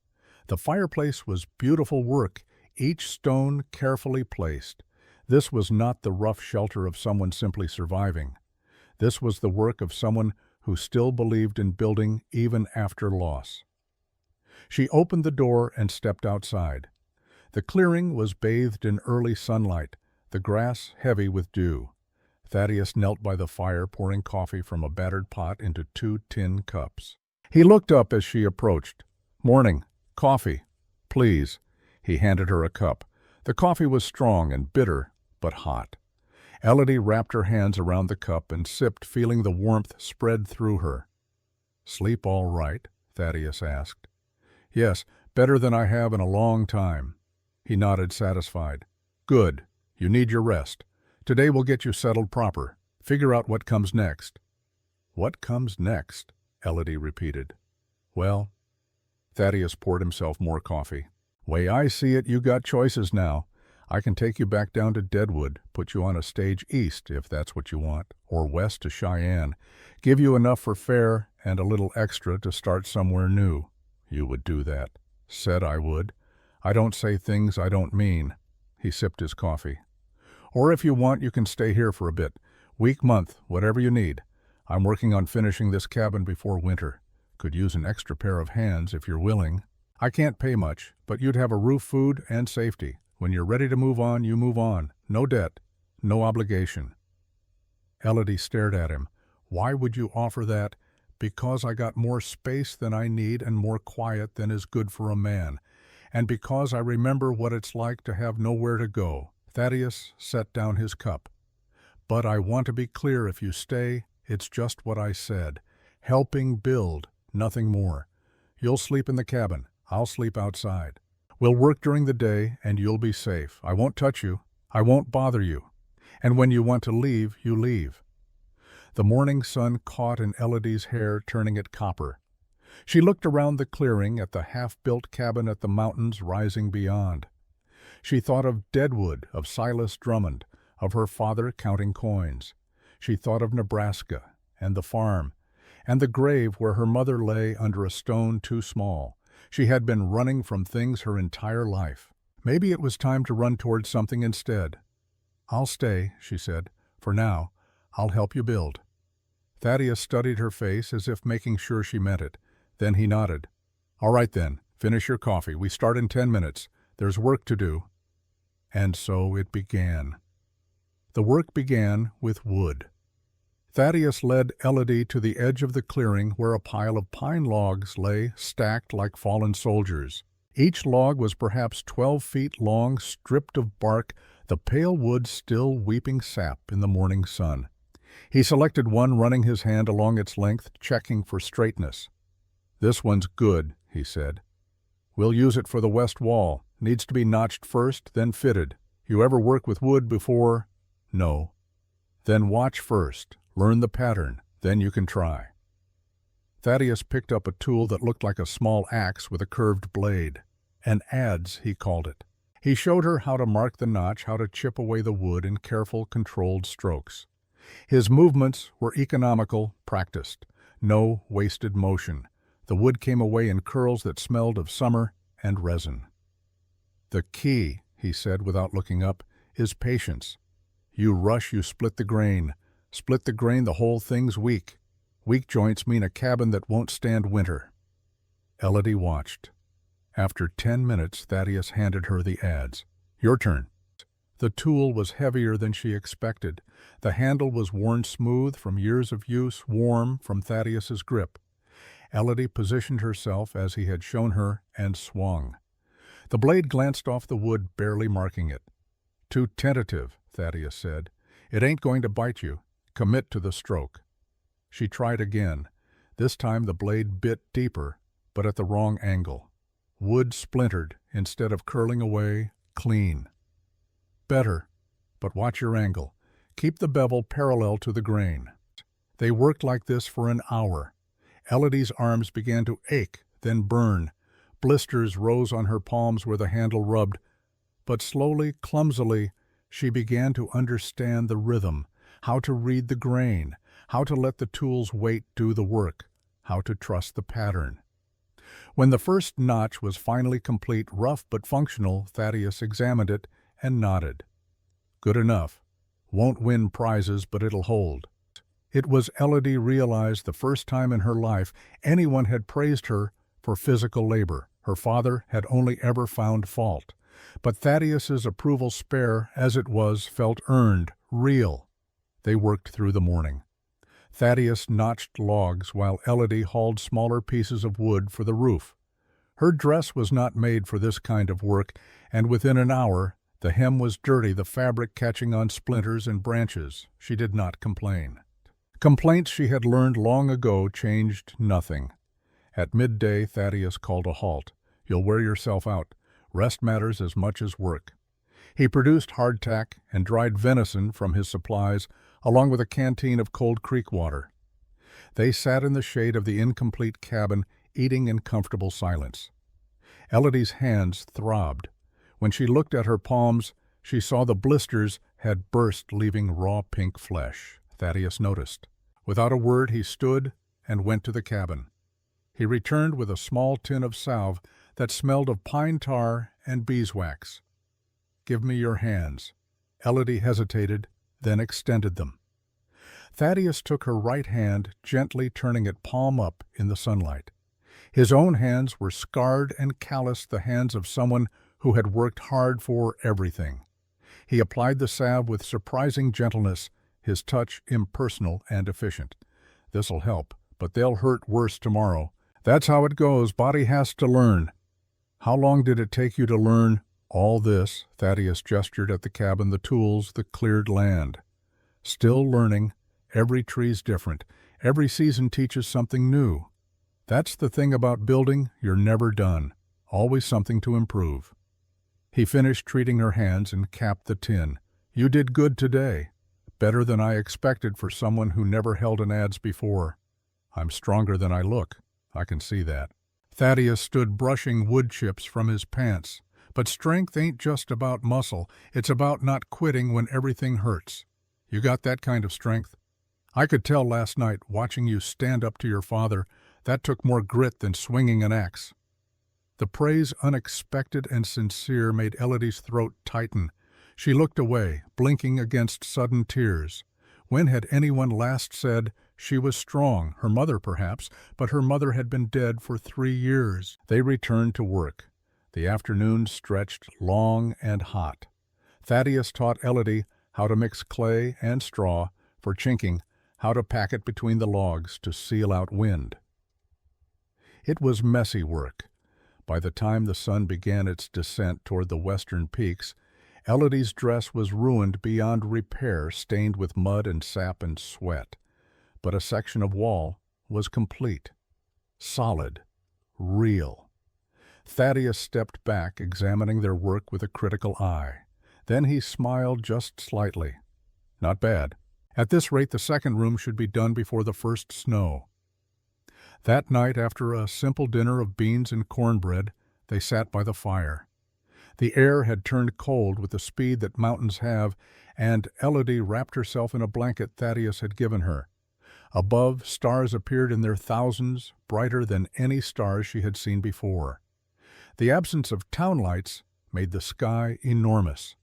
The fireplace was beautiful work, each stone carefully placed. This was not the rough shelter of someone simply surviving. This was the work of someone who still believed in building even after loss. She opened the door and stepped outside. The clearing was bathed in early sunlight, the grass heavy with dew. Thaddeus knelt by the fire, pouring coffee from a battered pot into 2 tin cups. He looked up as she approached. "Morning. Coffee. Please." He handed her a cup. The coffee was strong and bitter, but hot. Elodie wrapped her hands around the cup and sipped, feeling the warmth spread through her. "Sleep all right?" Thaddeus asked. "Yes, better than I have in a long time." He nodded, satisfied. "Good. You need your rest. Today we'll get you settled proper. Figure out what comes next." "What comes next?" Elodie repeated. "Well," Thaddeus poured himself more coffee. "Way I see it, you got choices now. I can take you back down to Deadwood, put you on a stage east if that's what you want, or west to Cheyenne, give you enough for fare and a little extra to start somewhere new. You would do that." "Said I would. I don't say things I don't mean." He sipped his coffee. "Or if you want, you can stay here for a bit. Week, month, whatever you need. I'm working on finishing this cabin before winter. Could use an extra pair of hands if you're willing. I can't pay much, but you'd have a roof, food, and safety. When you're ready to move on, you move on. No debt, no obligation." Elodie stared at him. "Why would you offer that?" "Because I got more space than I need and more quiet than is good for a man. And because I remember what it's like to have nowhere to go." Thaddeus set down his cup. "But I want to be clear, if you stay, it's just what I said. Helping build, nothing more. You'll sleep in the cabin. I'll sleep outside. We'll work during the day, and you'll be safe. I won't touch you. I won't bother you. And when you want to leave, you leave." The morning sun caught in Elodie's hair, turning it copper. She looked around the clearing at the half-built cabin at the mountains rising beyond. She thought of Deadwood, of Silas Drummond, of her father counting coins. She thought of Nebraska, and the farm, and the grave where her mother lay under a stone too small. She had been running from things her entire life. Maybe it was time to run towards something instead. "I'll stay," she said. "For now, I'll help you build." Thaddeus studied her face as if making sure she meant it. Then he nodded. "All right then, finish your coffee. We start in 10 minutes. There's work to do." And so it began. The work began with wood. Thaddeus led Elodie to the edge of the clearing where a pile of pine logs lay stacked like fallen soldiers. Each log was perhaps 12 feet long, stripped of bark, the pale wood still weeping sap in the morning sun. He selected one, running his hand along its length, checking for straightness. "This one's good," he said. "We'll use it for the west wall. Needs to be notched first, then fitted. You ever work with wood before?" "No." "Then watch first. Learn the pattern. Then you can try." Thaddeus picked up a tool that looked like a small axe with a curved blade. An adze, he called it. He showed her how to mark the notch, how to chip away the wood in careful, controlled strokes. His movements were economical, practiced. No wasted motion. The wood came away in curls that smelled of summer and resin. "The key," he said without looking up, "is patience. You rush, you split the grain. Split the grain, the whole thing's weak. Weak joints mean a cabin that won't stand winter." Elodie watched. After 10 minutes, Thaddeus handed her the adze. "Your turn." The tool was heavier than she expected. The handle was worn smooth from years of use, warm from Thaddeus's grip. Elodie positioned herself as he had shown her and swung. The blade glanced off the wood, barely marking it. "Too tentative," Thaddeus said. "It ain't going to bite you. Commit to the stroke." She tried again. This time the blade bit deeper, but at the wrong angle. Wood splintered instead of curling away clean. "Better, but watch your angle. Keep the bevel parallel to the grain." They worked like this for an hour. Elodie's arms began to ache, then burn. Blisters rose on her palms where the handle rubbed, but slowly, clumsily, she began to understand the rhythm, how to read the grain, how to let the tool's weight do the work, how to trust the pattern. When the first notch was finally complete, rough but functional, Thaddeus examined it and nodded. Good enough. Won't win prizes, but it'll hold. It was, Elodie realized, the first time in her life anyone had praised her for physical labor. Her father had only ever found fault. But Thaddeus's approval, spare as it was, felt earned, real. They worked through the morning. Thaddeus notched logs while Elodie hauled smaller pieces of wood for the roof. Her dress was not made for this kind of work, and within an hour the hem was dirty, the fabric catching on splinters and branches. She did not complain. Complaints she had learned long ago changed nothing. At midday, Thaddeus called a halt. You'll wear yourself out. Rest matters as much as work. He produced hardtack and dried venison from his supplies, along with a canteen of cold creek water. They sat in the shade of the incomplete cabin, eating in comfortable silence. Elodie's hands throbbed. When she looked at her palms, she saw the blisters had burst, leaving raw pink flesh. Thaddeus noticed. Without a word, he stood and went to the cabin. He returned with a small tin of salve that smelled of pine tar and beeswax. Give me your hands. Elodie hesitated, then extended them. Thaddeus took her right hand, gently turning it palm up in the sunlight. His own hands were scarred and calloused, the hands of someone who had worked hard for everything. He applied the salve with surprising gentleness, his touch impersonal and efficient. This'll help, but they'll hurt worse tomorrow. That's how it goes. Body has to learn. How long did it take you to learn all this? Thaddeus gestured at the cabin, the tools, the cleared land. Still learning. Every tree's different. Every season teaches something new. That's the thing about building. You're never done. Always something to improve. He finished treating her hands and capped the tin. You did good today. Better than I expected for someone who never held an adze before. I'm stronger than I look. I can see that. Thaddeus stood brushing wood chips from his pants. But strength ain't just about muscle. It's about not quitting when everything hurts. You got that kind of strength? I could tell last night, watching you stand up to your father, that took more grit than swinging an axe. The praise, unexpected and sincere, made Elodie's throat tighten. She looked away, blinking against sudden tears. When had anyone last said she was strong? Her mother, perhaps, but her mother had been dead for 3 years. They returned to work. The afternoon stretched long and hot. Thaddeus taught Elodie how to mix clay and straw for chinking, how to pack it between the logs to seal out wind. It was messy work. By the time the sun began its descent toward the western peaks, Elodie's dress was ruined beyond repair, stained with mud and sap and sweat. But a section of wall was complete, solid, real. Thaddeus stepped back, examining their work with a critical eye. Then he smiled just slightly. Not bad. At this rate, the second room should be done before the first snow. That night, after a simple dinner of beans and cornbread, they sat by the fire. The air had turned cold with the speed that mountains have, and Elodie wrapped herself in a blanket Thaddeus had given her. Above, stars appeared in their thousands, brighter than any stars she had seen before. The absence of town lights made the sky enormous.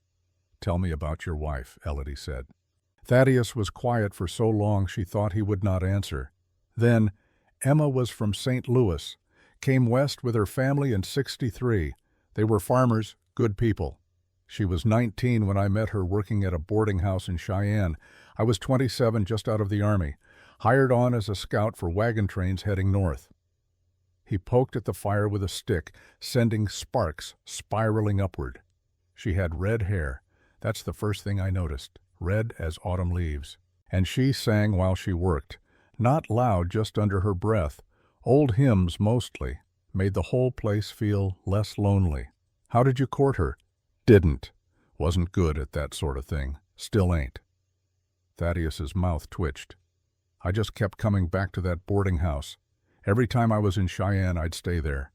Tell me about your wife, Elodie said. Thaddeus was quiet for so long she thought he would not answer. Then, Emma was from St. Louis, came west with her family in '63. They were farmers, good people. She was 19 when I met her working at a boarding house in Cheyenne. I was 27, just out of the Army, hired on as a scout for wagon trains heading north. He poked at the fire with a stick, sending sparks spiraling upward. She had red hair. That's the first thing I noticed, red as autumn leaves. And she sang while she worked, not loud, just under her breath. Old hymns mostly, made the whole place feel less lonely. How did you court her? Didn't. Wasn't good at that sort of thing. Still ain't. Thaddeus's mouth twitched. I just kept coming back to that boarding house. Every time I was in Cheyenne, I'd stay there.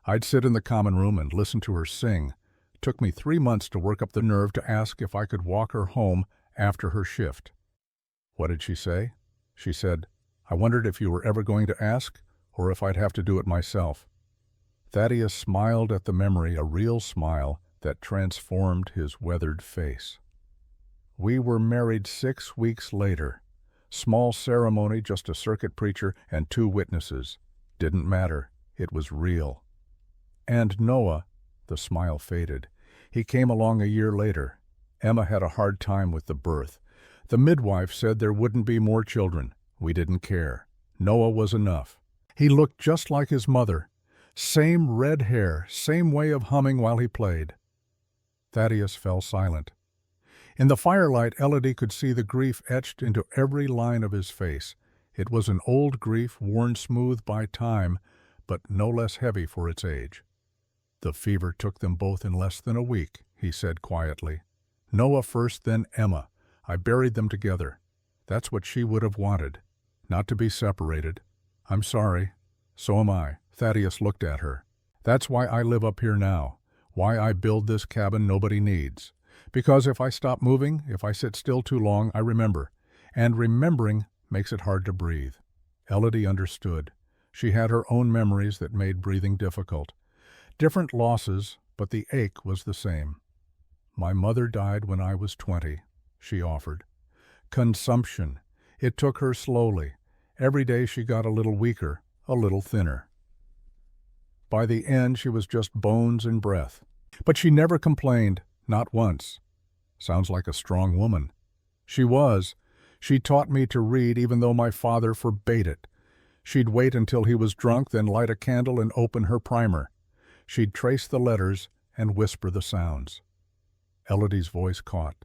I'd sit in the common room and listen to her sing. Took me 3 months to work up the nerve to ask if I could walk her home after her shift. What did she say? She said, "I wondered if you were ever going to ask, or if I'd have to do it myself." Thaddeus smiled at the memory, a real smile that transformed his weathered face. We were married 6 weeks later. Small ceremony, just a circuit preacher and 2 witnesses. Didn't matter. It was real. And Noah, the smile faded. He came along a year later. Emma had a hard time with the birth. The midwife said there wouldn't be more children. We didn't care. Noah was enough. He looked just like his mother. Same red hair, same way of humming while he played. Thaddeus fell silent. In the firelight, Elodie could see the grief etched into every line of his face. It was an old grief worn smooth by time, but no less heavy for its age. "The fever took them both in less than a week," he said quietly. "Noah first, then Emma. I buried them together. That's what she would have wanted, not to be separated. I'm sorry. So am I." Thaddeus looked at her. "That's why I live up here now, why I build this cabin nobody needs. Because if I stop moving, if I sit still too long, I remember. And remembering makes it hard to breathe." Elodie understood. She had her own memories that made breathing difficult. Different losses, but the ache was the same. "My mother died when I was 20, she offered. "Consumption. It took her slowly. Every day she got a little weaker, a little thinner. By the end, she was just bones and breath. But she never complained, not once." Sounds like a strong woman. "She was. She taught me to read even though my father forbade it. She'd wait until he was drunk, then light a candle and open her primer. She'd trace the letters and whisper the sounds." Elodie's voice caught.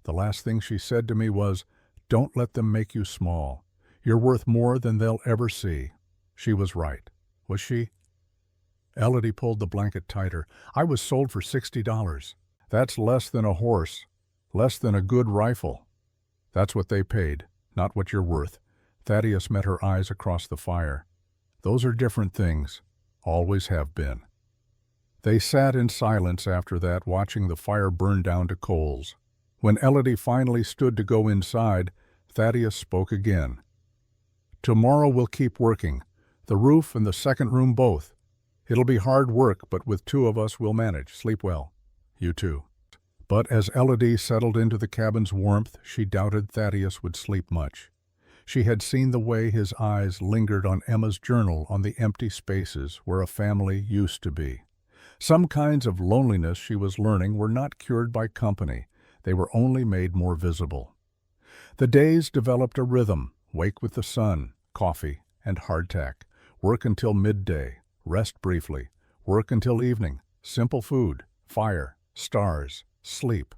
"The last thing she said to me was, 'Don't let them make you small. You're worth more than they'll ever see.' She was right. Was she?" Elodie pulled the blanket tighter. "I was sold for $60. That's less than a horse, less than a good rifle." "That's what they paid, not what you're worth." Thaddeus met her eyes across the fire. "Those are different things, always have been." They sat in silence after that, watching the fire burn down to coals. When Elodie finally stood to go inside, Thaddeus spoke again. "Tomorrow we'll keep working, the roof and the second room both. It'll be hard work, but with 2 of us we'll manage. Sleep well. You too." But as Elodie settled into the cabin's warmth, she doubted Thaddeus would sleep much. She had seen the way his eyes lingered on Emma's journal, on the empty spaces where a family used to be. Some kinds of loneliness, she was learning, were not cured by company. They were only made more visible. The days developed a rhythm: wake with the sun, coffee, and hardtack. Work until midday, rest briefly. Work until evening, simple food, fire, stars, sleep.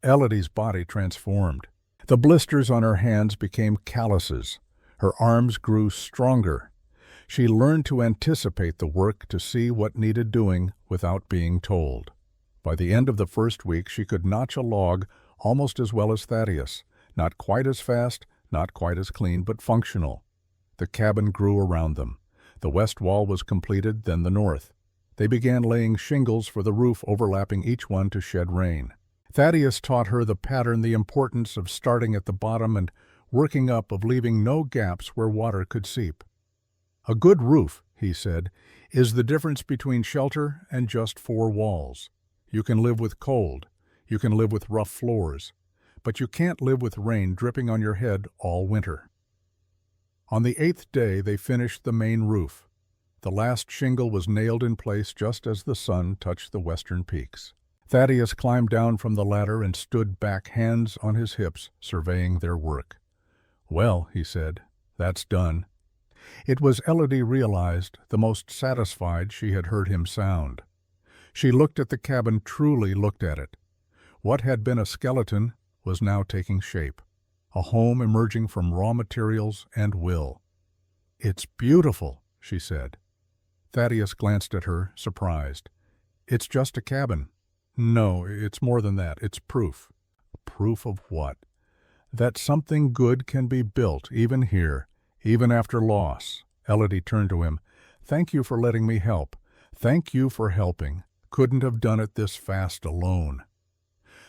Elodie's body transformed. The blisters on her hands became calluses. Her arms grew stronger. She learned to anticipate the work, to see what needed doing without being told. By the end of the first week, she could notch a log almost as well as Thaddeus. Not quite as fast, not quite as clean, but functional. The cabin grew around them. The west wall was completed, then the north. They began laying shingles for the roof, overlapping each one to shed rain. Thaddeus taught her the pattern, the importance of starting at the bottom and working up, of leaving no gaps where water could seep. "A good roof," he said, "is the difference between shelter and just 4 walls. You can live with cold, you can live with rough floors, but you can't live with rain dripping on your head all winter." On the 8th day they finished the main roof. The last shingle was nailed in place just as the sun touched the western peaks. Thaddeus climbed down from the ladder and stood back, hands on his hips, surveying their work. "Well," he said, "that's done." It was, Elodie realized, the most satisfied she had heard him sound. She looked at the cabin, truly looked at it. What had been a skeleton was now taking shape, a home emerging from raw materials and will. "It's beautiful," she said. Thaddeus glanced at her, surprised. "It's just a cabin." "No, it's more than that. It's proof." "Proof of what?" "That something good can be built, even here, even after loss." Elodie turned to him. "Thank you for letting me help. Thank you for helping. Couldn't have done it this fast alone.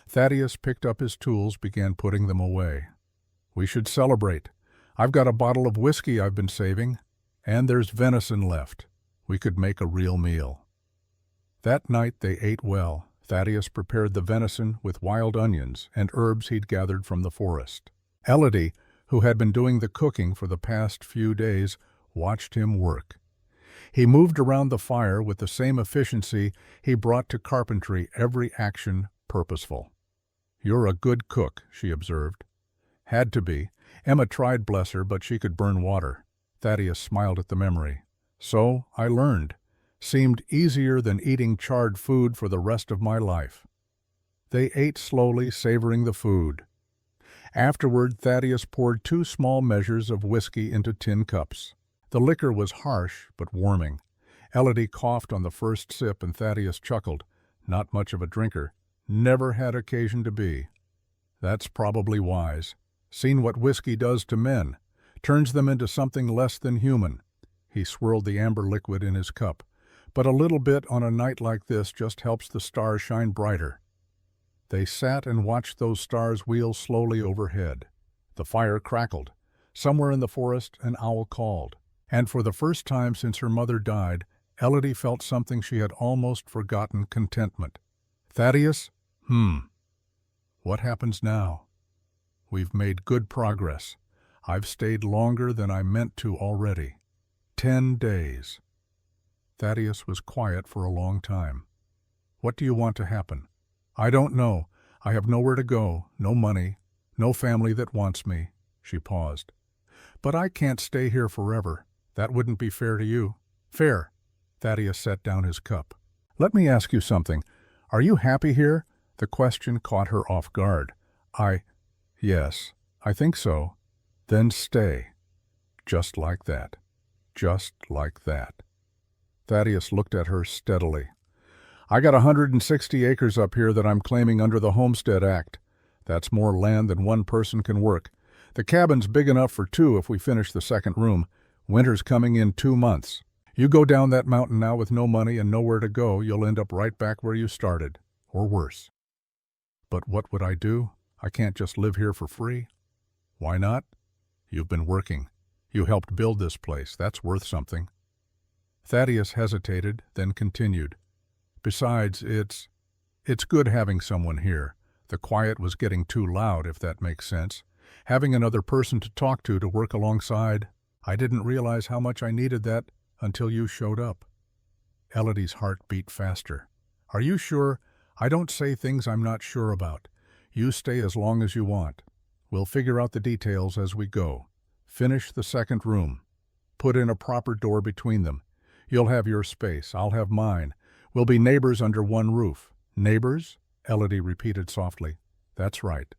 Thaddeus picked up his tools, began putting them away. We should celebrate. I've got a bottle of whiskey I've been saving, and there's venison left. We could make a real meal. That night they ate well. Thaddeus prepared the venison with wild onions and herbs he'd gathered from the forest. Elodie, who had been doing the cooking for the past few days, watched him work. He moved around the fire with the same efficiency he brought to carpentry, every action purposeful. "You're a good cook," she observed. Had to be. Emma tried, bless her, but she could burn water. Thaddeus smiled at the memory. So I learned. Seemed easier than eating charred food for the rest of my life. They ate slowly, savoring the food. Afterward, Thaddeus poured 2 small measures of whiskey into tin cups. The liquor was harsh but warming. Elodie coughed on the first sip, and Thaddeus chuckled. Not much of a drinker. Never had occasion to be. That's probably wise. Seen what whiskey does to men. Turns them into something less than human. He swirled the amber liquid in his cup. But a little bit on a night like this just helps the stars shine brighter. They sat and watched those stars wheel slowly overhead. The fire crackled. Somewhere in the forest an owl called. And for the first time since her mother died, Elodie felt something she had almost forgotten: contentment. Thaddeus? What happens now? We've made good progress. I've stayed longer than I meant to already. 10 days. Thaddeus was quiet for a long time. What do you want to happen? I don't know. I have nowhere to go, no money, no family that wants me. She paused. But I can't stay here forever. That wouldn't be fair to you. Fair. Thaddeus set down his cup. Let me ask you something. Are you happy here? The question caught her off guard. Yes, I think so. Then stay. Just like that. Just like that. Thaddeus looked at her steadily. I got 160 acres up here that I'm claiming under the Homestead Act. That's more land than one person can work. The cabin's big enough for 2 if we finish the second room. Winter's coming in 2 months. You go down that mountain now with no money and nowhere to go, you'll end up right back where you started, or worse. But what would I do? I can't just live here for free. Why not? You've been working. You helped build this place. That's worth something. Thaddeus hesitated, then continued. Besides, it's good having someone here. The quiet was getting too loud, if that makes sense. Having another person to talk to work alongside. I didn't realize how much I needed that until you showed up. Elodie's heart beat faster. Are you sure? I don't say things I'm not sure about. You stay as long as you want. We'll figure out the details as we go. Finish the second room. Put in a proper door between them. You'll have your space. I'll have mine. We'll be neighbors under one roof. Neighbors? Elodie repeated softly. That's right.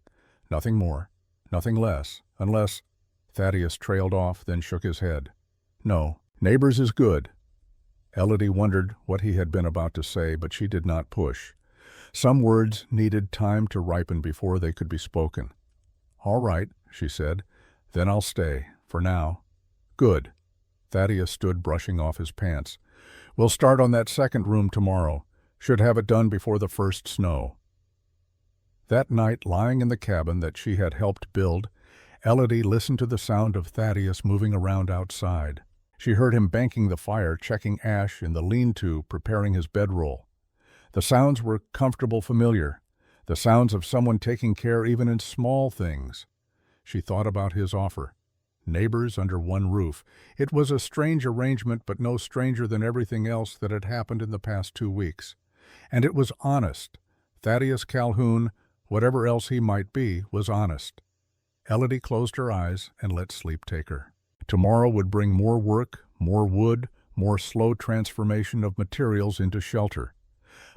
Nothing more. Nothing less. Unless... Thaddeus trailed off, then shook his head. No, neighbors is good. Elodie wondered what he had been about to say, but she did not push. Some words needed time to ripen before they could be spoken. All right, she said. Then I'll stay, for now. Good. Thaddeus stood brushing off his pants. We'll start on that second room tomorrow. Should have it done before the first snow. That night, lying in the cabin that she had helped build, Elodie listened to the sound of Thaddeus moving around outside. She heard him banking the fire, checking ash in the lean-to, preparing his bedroll. The sounds were comfortable, familiar. The sounds of someone taking care even in small things. She thought about his offer. Neighbors under one roof. It was a strange arrangement, but no stranger than everything else that had happened in the past 2 weeks. And it was honest. Thaddeus Calhoun, whatever else he might be, was honest. Elodie closed her eyes and let sleep take her. Tomorrow would bring more work, more wood, more slow transformation of materials into shelter.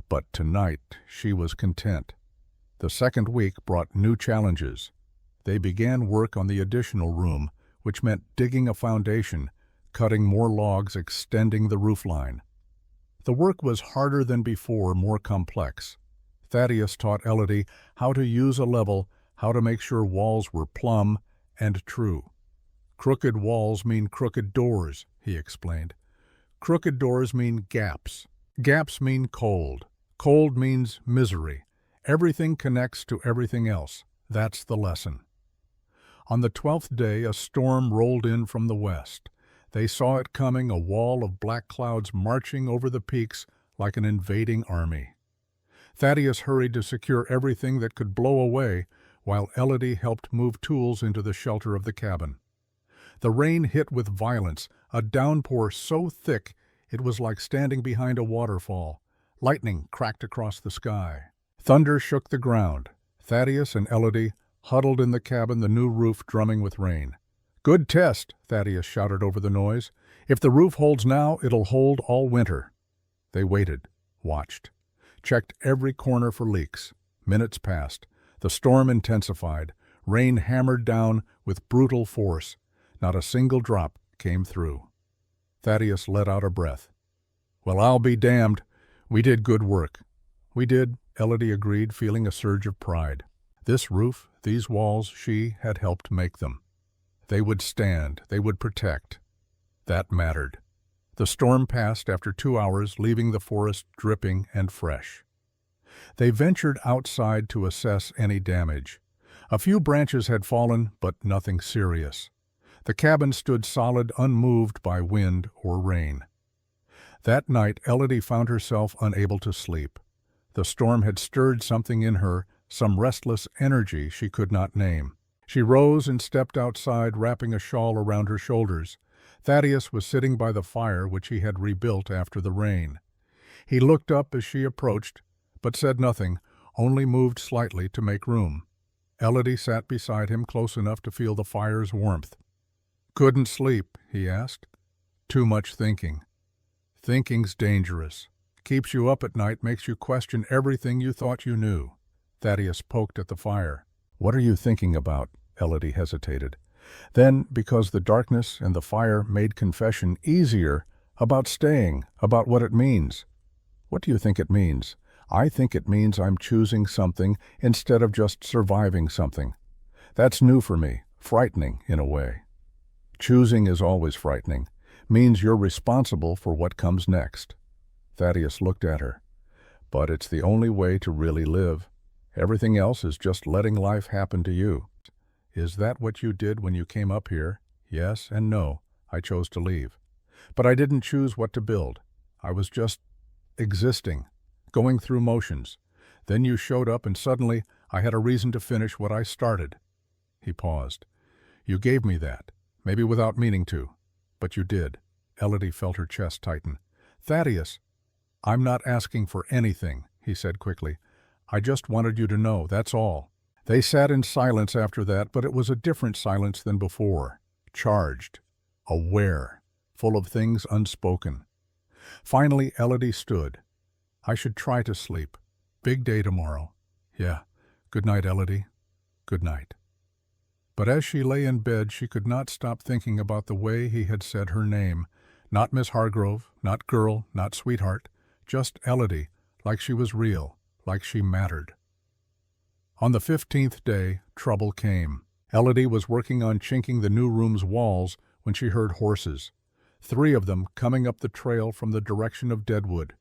But tonight she was content. The second week brought new challenges. They began work on the additional room, which meant digging a foundation, cutting more logs, extending the roofline. The work was harder than before, more complex. Thaddeus taught Elodie how to use a level, how to make sure walls were plumb and true. Crooked walls mean crooked doors, he explained. Crooked doors mean gaps. Gaps mean cold. Cold means misery. Everything connects to everything else. That's the lesson. On the 12th day, a storm rolled in from the west. They saw it coming, a wall of black clouds marching over the peaks like an invading army. Thaddeus hurried to secure everything that could blow away, while Elodie helped move tools into the shelter of the cabin. The rain hit with violence, a downpour so thick it was like standing behind a waterfall. Lightning cracked across the sky. Thunder shook the ground. Thaddeus and Elodie huddled in the cabin, the new roof drumming with rain. "Good test," Thaddeus shouted over the noise. "If the roof holds now, it'll hold all winter." They waited, watched, checked every corner for leaks. Minutes passed. The storm intensified. Rain hammered down with brutal force. Not a single drop came through. Thaddeus let out a breath. "Well, I'll be damned. We did good work." "We did," Elodie agreed, feeling a surge of pride. This roof, these walls, she had helped make them. They would stand, they would protect. That mattered. The storm passed after 2 hours, leaving the forest dripping and fresh. They ventured outside to assess any damage. A few branches had fallen, but nothing serious. The cabin stood solid, unmoved by wind or rain. That night, Elodie found herself unable to sleep. The storm had stirred something in her, some restless energy she could not name. She rose and stepped outside, wrapping a shawl around her shoulders. Thaddeus was sitting by the fire, which he had rebuilt after the rain. He looked up as she approached, but said nothing, only moved slightly to make room. Elodie sat beside him, close enough to feel the fire's warmth. "Couldn't sleep?" he asked. "Too much thinking." "Thinking's dangerous. Keeps you up at night, makes you question everything you thought you knew." Thaddeus poked at the fire. "What are you thinking about?" Elodie hesitated. Then, because the darkness and the fire made confession easier, about staying, about what it means. "What do you think it means?" "I think it means I'm choosing something instead of just surviving something. That's new for me, frightening in a way." "Choosing is always frightening. Means you're responsible for what comes next." Thaddeus looked at her. "But it's the only way to really live. Everything else is just letting life happen to you." "Is that what you did when you came up here?" "Yes and no. I chose to leave. But I didn't choose what to build. I was just existing, going through motions. Then you showed up and suddenly I had a reason to finish what I started." He paused. "You gave me that, maybe without meaning to, but you did." Elodie felt her chest tighten. "Thaddeus, I'm not asking for anything," he said quickly. "I just wanted you to know, that's all." They sat in silence after that, but it was a different silence than before. Charged, aware, full of things unspoken. Finally, Elodie stood. "I should try to sleep. Big day tomorrow." "Yeah. Good night, Elodie." "Good night." But as she lay in bed, she could not stop thinking about the way he had said her name. Not Miss Hargrove, not girl, not sweetheart. Just Elodie, like she was real, like she mattered. On the 15th day, trouble came. Elodie was working on chinking the new room's walls when she heard horses, 3 of them coming up the trail from the direction of Deadwood.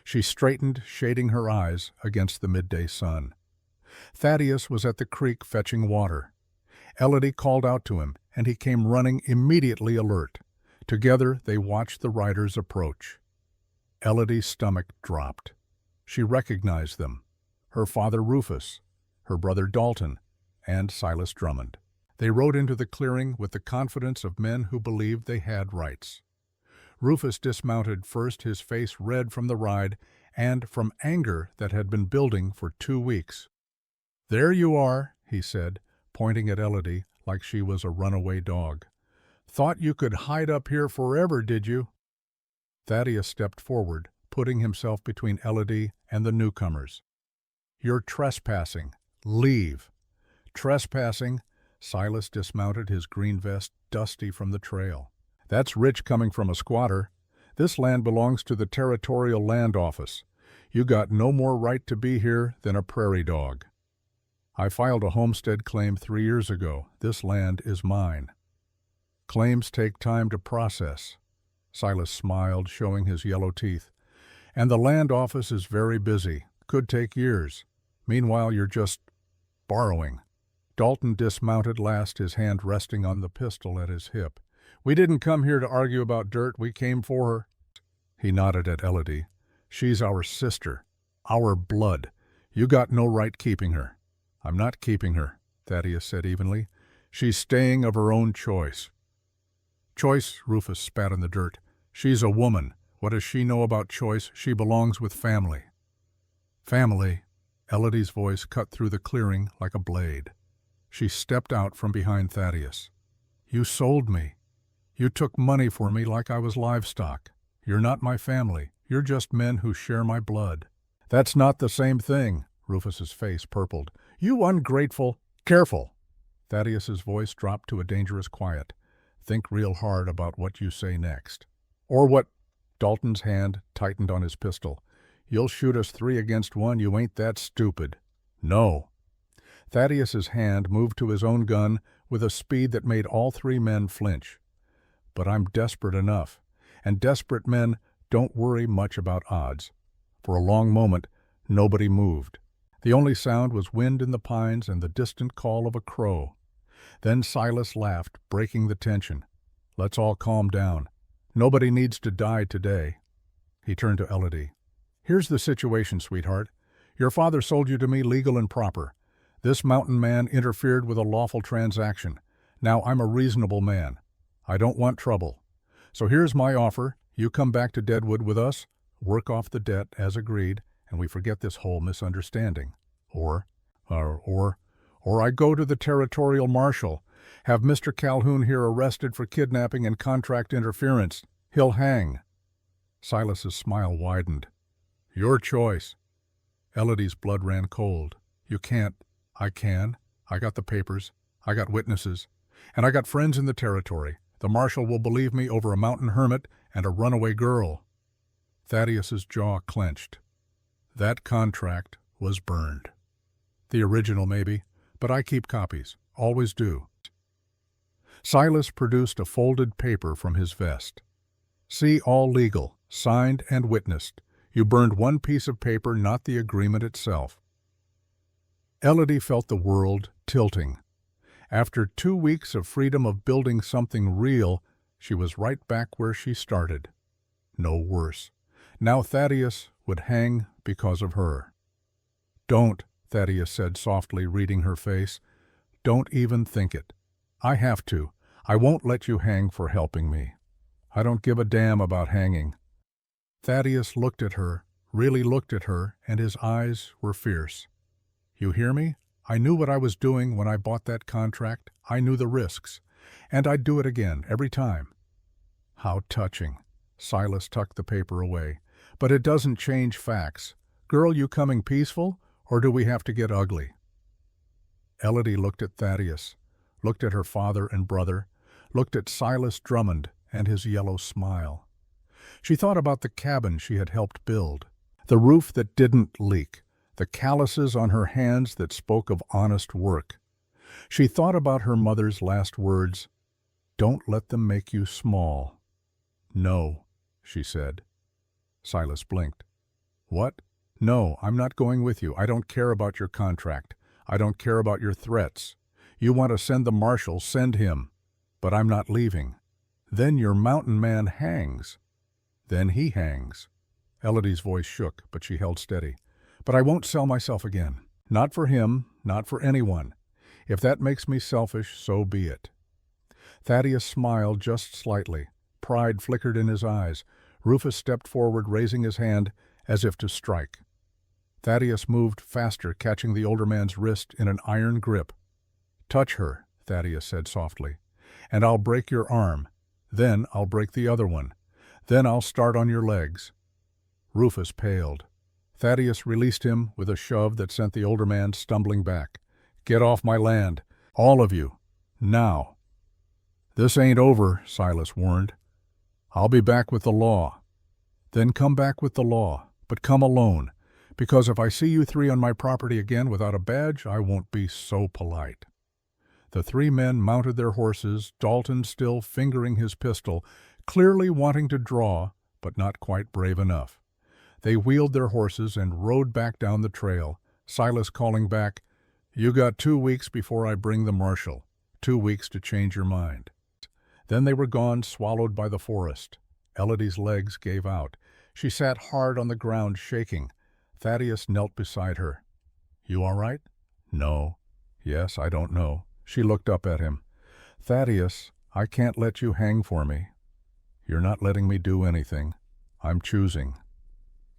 She straightened, shading her eyes against the midday sun. Thaddeus was at the creek fetching water. Elodie called out to him, and he came running, immediately alert. Together they watched the riders approach. Elodie's stomach dropped. She recognized them. Her father Rufus, her brother Dalton, and Silas Drummond. They rode into the clearing with the confidence of men who believed they had rights. Rufus dismounted first, his face red from the ride and from anger that had been building for 2 weeks. "There you are," he said, pointing at Elodie like she was a runaway dog. "Thought you could hide up here forever, did you?" Thaddeus stepped forward, putting himself between Elodie and the newcomers. "You're trespassing. Leave." "Trespassing?" Silas dismounted, his green vest dusty from the trail. "That's rich coming from a squatter. This land belongs to the Territorial Land Office. You got no more right to be here than a prairie dog." "I filed a homestead claim 3 years ago. This land is mine." "Claims take time to process." Silas smiled, showing his yellow teeth. And the land office is very busy. Could take years. Meanwhile, you're just borrowing. Dalton dismounted last, his hand resting on the pistol at his hip. We didn't come here to argue about dirt. We came for her. He nodded at Elodie. She's our sister. Our blood. You got no right keeping her. I'm not keeping her, Thaddeus said evenly. She's staying of her own choice. Choice? Rufus spat in the dirt. She's a woman. What does she know about choice? She belongs with family. Family? Elodie's voice cut through the clearing like a blade. She stepped out from behind Thaddeus. You sold me. You took money for me like I was livestock. You're not my family. You're just men who share my blood. That's not the same thing. Rufus's face purpled. You ungrateful... Careful! Thaddeus's voice dropped to a dangerous quiet. Think real hard about what you say next. Or what... Dalton's hand tightened on his pistol. You'll shoot us 3 against 1. You ain't that stupid. No. Thaddeus's hand moved to his own gun with a speed that made all 3 men flinch. But I'm desperate enough, and desperate men don't worry much about odds. For a long moment, nobody moved. The only sound was wind in the pines and the distant call of a crow. Then Silas laughed, breaking the tension. Let's all calm down. Nobody needs to die today. He turned to Elodie. Here's the situation, sweetheart. Your father sold you to me legal and proper. This mountain man interfered with a lawful transaction. Now I'm a reasonable man. I don't want trouble. So here's my offer. You come back to Deadwood with us, work off the debt as agreed, and we forget this whole misunderstanding. Or I go to the territorial marshal, have Mr. Calhoun here arrested for kidnapping and contract interference. He'll hang. Silas's smile widened. Your choice. Elodie's blood ran cold. You can't. I can. I got the papers. I got witnesses. And I got friends in the territory. The marshal will believe me over a mountain hermit and a runaway girl. Thaddeus's jaw clenched. That contract was burned. The original, maybe, but I keep copies. Always do. Silas produced a folded paper from his vest. See, all legal, signed and witnessed. You burned one piece of paper, not the agreement itself. Elodie felt the world tilting. After 2 weeks of freedom of building something real, she was right back where she started. No worse. Now Thaddeus would hang because of her. Don't, Thaddeus said softly, reading her face. Don't even think it. I have to. I won't let you hang for helping me. I don't give a damn about hanging. Thaddeus looked at her, really looked at her, and his eyes were fierce. You hear me? I knew what I was doing when I bought that contract. I knew the risks. And I'd do it again, every time. How touching. Silas tucked the paper away. But it doesn't change facts. Girl, you coming peaceful, or do we have to get ugly? Elodie looked at Thaddeus, looked at her father and brother, looked at Silas Drummond and his yellow smile. She thought about the cabin she had helped build, the roof that didn't leak, the calluses on her hands that spoke of honest work. She thought about her mother's last words, "Don't let them make you small." "No," she said. Silas blinked. "What? No, I'm not going with you. I don't care about your contract. I don't care about your threats. You want to send the marshal, send him. But I'm not leaving. Then your mountain man hangs. Then he hangs." Elodie's voice shook, but she held steady. "But I won't sell myself again. Not for him, not for anyone. If that makes me selfish, so be it." Thaddeus smiled just slightly. Pride flickered in his eyes. Rufus stepped forward, raising his hand as if to strike. Thaddeus moved faster, catching the older man's wrist in an iron grip. "Touch her," Thaddeus said softly, "and I'll break your arm. Then I'll break the other one. Then I'll start on your legs." Rufus paled. Thaddeus released him with a shove that sent the older man stumbling back. "Get off my land. All of you. Now." "This ain't over," Silas warned. "I'll be back with the law." "Then come back with the law, but come alone, because if I see you 3 on my property again without a badge, I won't be so polite." The 3 men mounted their horses, Dalton still fingering his pistol, clearly wanting to draw, but not quite brave enough. They wheeled their horses and rode back down the trail, Silas calling back, "You got 2 weeks before I bring the marshal. 2 weeks to change your mind." Then they were gone, swallowed by the forest. Elodie's legs gave out. She sat hard on the ground, shaking. Thaddeus knelt beside her. "You all right?" "No." "Yes, I don't know." She looked up at him. "Thaddeus, I can't let you hang for me." "You're not letting me do anything. I'm choosing."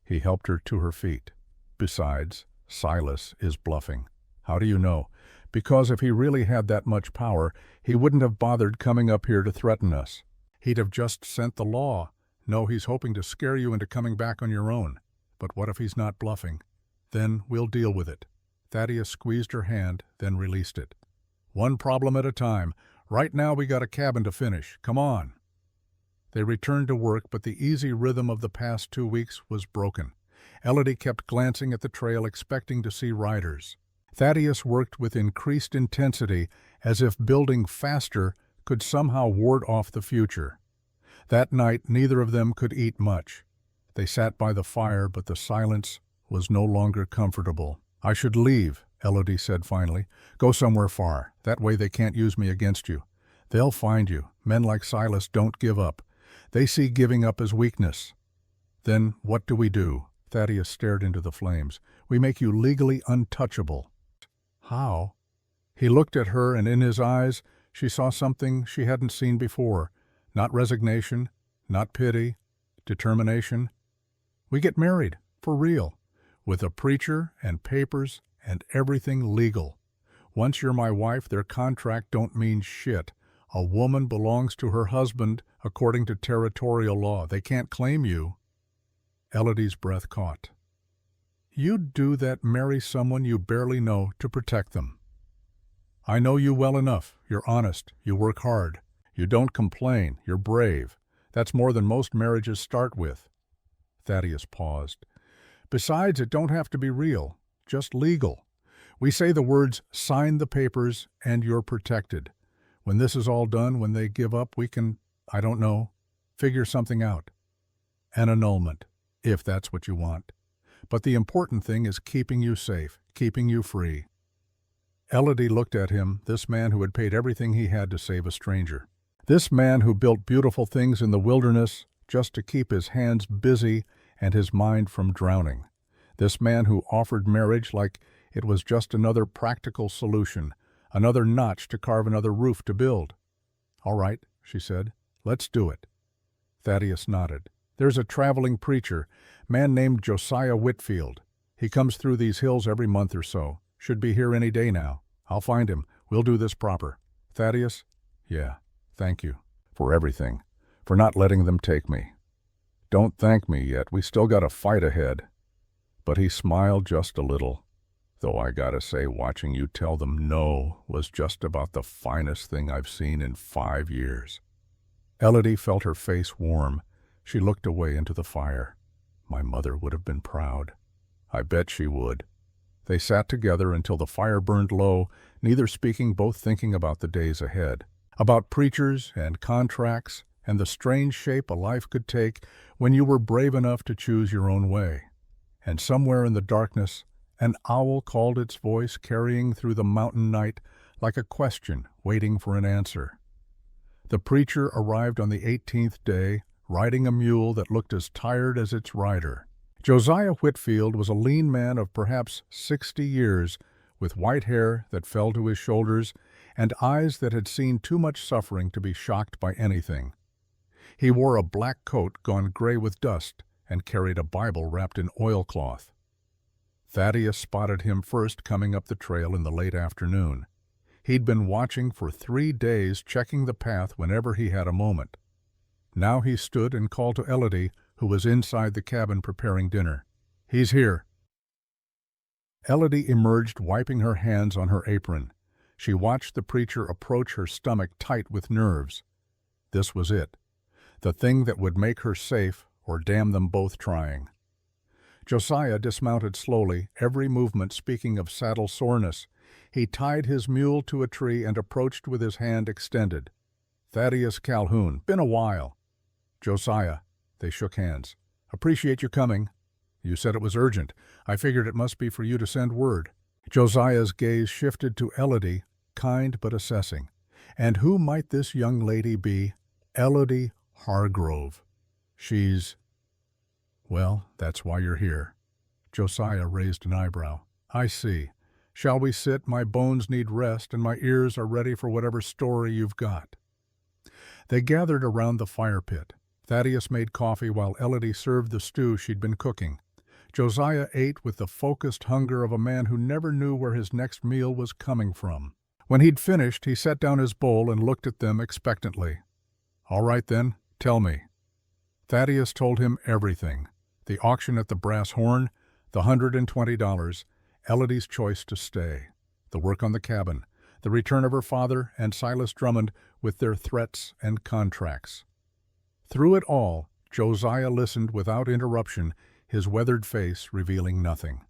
He helped her to her feet. "Besides, Silas is bluffing." "How do you know?" "Because if he really had that much power, he wouldn't have bothered coming up here to threaten us. He'd have just sent the law. No, he's hoping to scare you into coming back on your own. But what if he's not bluffing? Then we'll deal with it." Thaddeus squeezed her hand, then released it. "One problem at a time. Right now we got a cabin to finish. Come on." They returned to work, but the easy rhythm of the past 2 weeks was broken. Elodie kept glancing at the trail, expecting to see riders. Thaddeus worked with increased intensity, as if building faster could somehow ward off the future. That night neither of them could eat much. They sat by the fire, but the silence was no longer comfortable. "I should leave," Elodie said finally. "Go somewhere far. That way they can't use me against you. They'll find you. Men like Silas don't give up. They see giving up as weakness." "Then what do we do?" Thaddeus stared into the flames. "We make you legally untouchable." "How?" He looked at her, and in his eyes she saw something she hadn't seen before. Not resignation, not pity, determination. "We get married, for real, with a preacher and papers and everything legal. Once you're my wife, their contract don't mean shit. A woman belongs to her husband according to territorial law. They can't claim you." Elodie's breath caught. "You'd do that, marry someone you barely know to protect them." "I know you well enough. You're honest. You work hard. You don't complain. You're brave. That's more than most marriages start with." Thaddeus paused. "Besides, it don't have to be real, just legal. We say the words, sign the papers, and you're protected. When this is all done, when they give up, we can, I don't know, figure something out. An annulment, if that's what you want. But the important thing is keeping you safe, keeping you free." Elodie looked at him, this man who had paid everything he had to save a stranger. This man who built beautiful things in the wilderness just to keep his hands busy and his mind from drowning. This man who offered marriage like it was just another practical solution, another notch to carve another roof to build. "All right," she said. "Let's do it." Thaddeus nodded. "There's a traveling preacher, man named Josiah Whitfield. He comes through these hills every month or so. Should be here any day now. I'll find him. We'll do this proper." "Thaddeus?" "Yeah, thank you. For everything. For not letting them take me." "Don't thank me yet. We still got a fight ahead." But he smiled just a little. "Though I gotta say, watching you tell them no was just about the finest thing I've seen in 5 years." Elodie felt her face warm. She looked away into the fire. "My mother would have been proud." "I bet she would." They sat together until the fire burned low, neither speaking, both thinking about the days ahead. About preachers and contracts and the strange shape a life could take when you were brave enough to choose your own way. And somewhere in the darkness, an owl called its voice, carrying through the mountain night like a question waiting for an answer. The preacher arrived on the 18th day, riding a mule that looked as tired as its rider. Josiah Whitfield was a lean man of perhaps 60 years, with white hair that fell to his shoulders and eyes that had seen too much suffering to be shocked by anything. He wore a black coat gone gray with dust and carried a Bible wrapped in oilcloth. Thaddeus spotted him first coming up the trail in the late afternoon. He'd been watching for 3 days, checking the path whenever he had a moment. Now he stood and called to Elodie, who was inside the cabin preparing dinner. "He's here." Elodie emerged, wiping her hands on her apron. She watched the preacher approach, her stomach tight with nerves. This was it, the thing that would make her safe or damn them both trying. Josiah dismounted slowly, every movement speaking of saddle soreness. He tied his mule to a tree and approached with his hand extended. "Thaddeus Calhoun, been a while." "Josiah." They shook hands. "Appreciate you coming." You said it was urgent. I figured it must be for you to send word. Josiah's gaze shifted to Elodie, kind but assessing. And who might this young lady be? Elodie Hargrove. She's... Well, that's why you're here. Josiah raised an eyebrow. I see. Shall we sit? My bones need rest, and my ears are ready for whatever story you've got. They gathered around the fire pit. Thaddeus made coffee while Elodie served the stew she'd been cooking. Josiah ate with the focused hunger of a man who never knew where his next meal was coming from. When he'd finished, he set down his bowl and looked at them expectantly. All right then, tell me. Thaddeus told him everything. The auction at the Brass Horn, the $120, Elodie's choice to stay, the work on the cabin, the return of her father and Silas Drummond with their threats and contracts. Through it all, Josiah listened without interruption, his weathered face revealing nothing.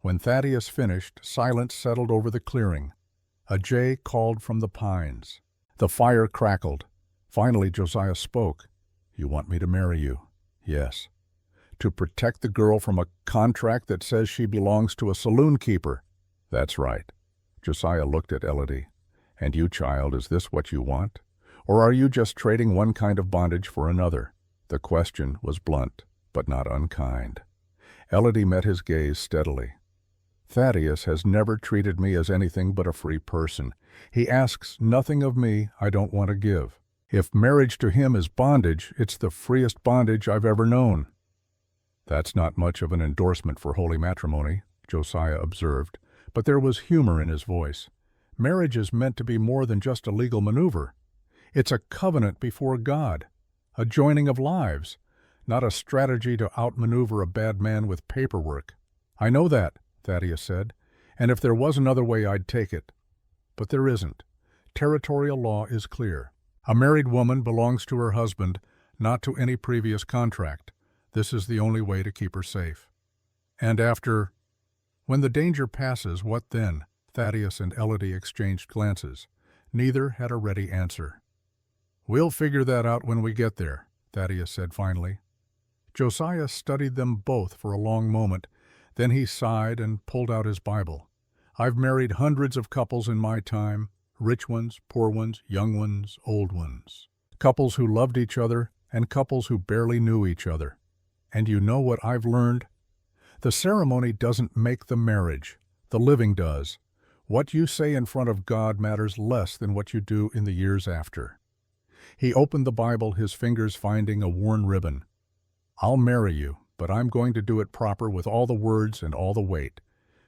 When Thaddeus finished, silence settled over the clearing. A jay called from the pines. The fire crackled. Finally, Josiah spoke. You want me to marry you? Yes. To protect the girl from a contract that says she belongs to a saloon keeper? That's right. Josiah looked at Elodie. And you, child, is this what you want? Or are you just trading one kind of bondage for another? The question was blunt, but not unkind. Elodie met his gaze steadily. Thaddeus has never treated me as anything but a free person. He asks nothing of me I don't want to give. If marriage to him is bondage, it's the freest bondage I've ever known. That's not much of an endorsement for holy matrimony, Josiah observed, but there was humor in his voice. Marriage is meant to be more than just a legal maneuver. It's a covenant before God, a joining of lives, not a strategy to outmaneuver a bad man with paperwork. I know that, Thaddeus said, and if there was another way I'd take it. But there isn't. Territorial law is clear. A married woman belongs to her husband, not to any previous contract. This is the only way to keep her safe. And after... When the danger passes, what then? Thaddeus and Elodie exchanged glances. Neither had a ready answer. We'll figure that out when we get there, Thaddeus said finally. Josiah studied them both for a long moment. Then he sighed and pulled out his Bible. I've married hundreds of couples in my time, rich ones, poor ones, young ones, old ones. Couples who loved each other and couples who barely knew each other. And you know what I've learned? The ceremony doesn't make the marriage. The living does. What you say in front of God matters less than what you do in the years after. He opened the Bible, his fingers finding a worn ribbon. I'll marry you, but I'm going to do it proper with all the words and all the weight.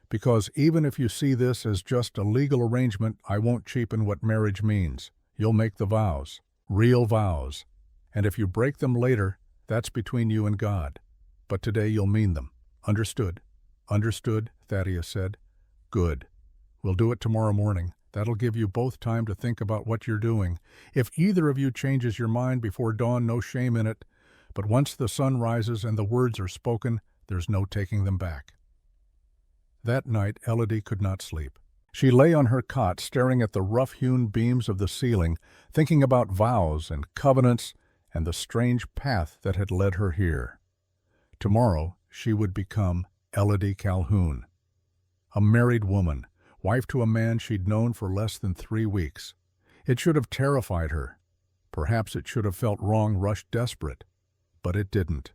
Because even if you see this as just a legal arrangement, I won't cheapen what marriage means. You'll make the vows, real vows. And if you break them later, that's between you and God. But today you'll mean them. Understood? Understood, Thaddeus said. Good. We'll do it tomorrow morning. That'll give you both time to think about what you're doing. If either of you changes your mind before dawn, no shame in it. But once the sun rises and the words are spoken, there's no taking them back. That night, Elodie could not sleep. She lay on her cot staring at the rough-hewn beams of the ceiling, thinking about vows and covenants and the strange path that had led her here. Tomorrow, she would become Elodie Calhoun, a married woman, wife to a man she'd known for less than 3 weeks. It should have terrified her. Perhaps it should have felt wrong, rushed, desperate. But it didn't.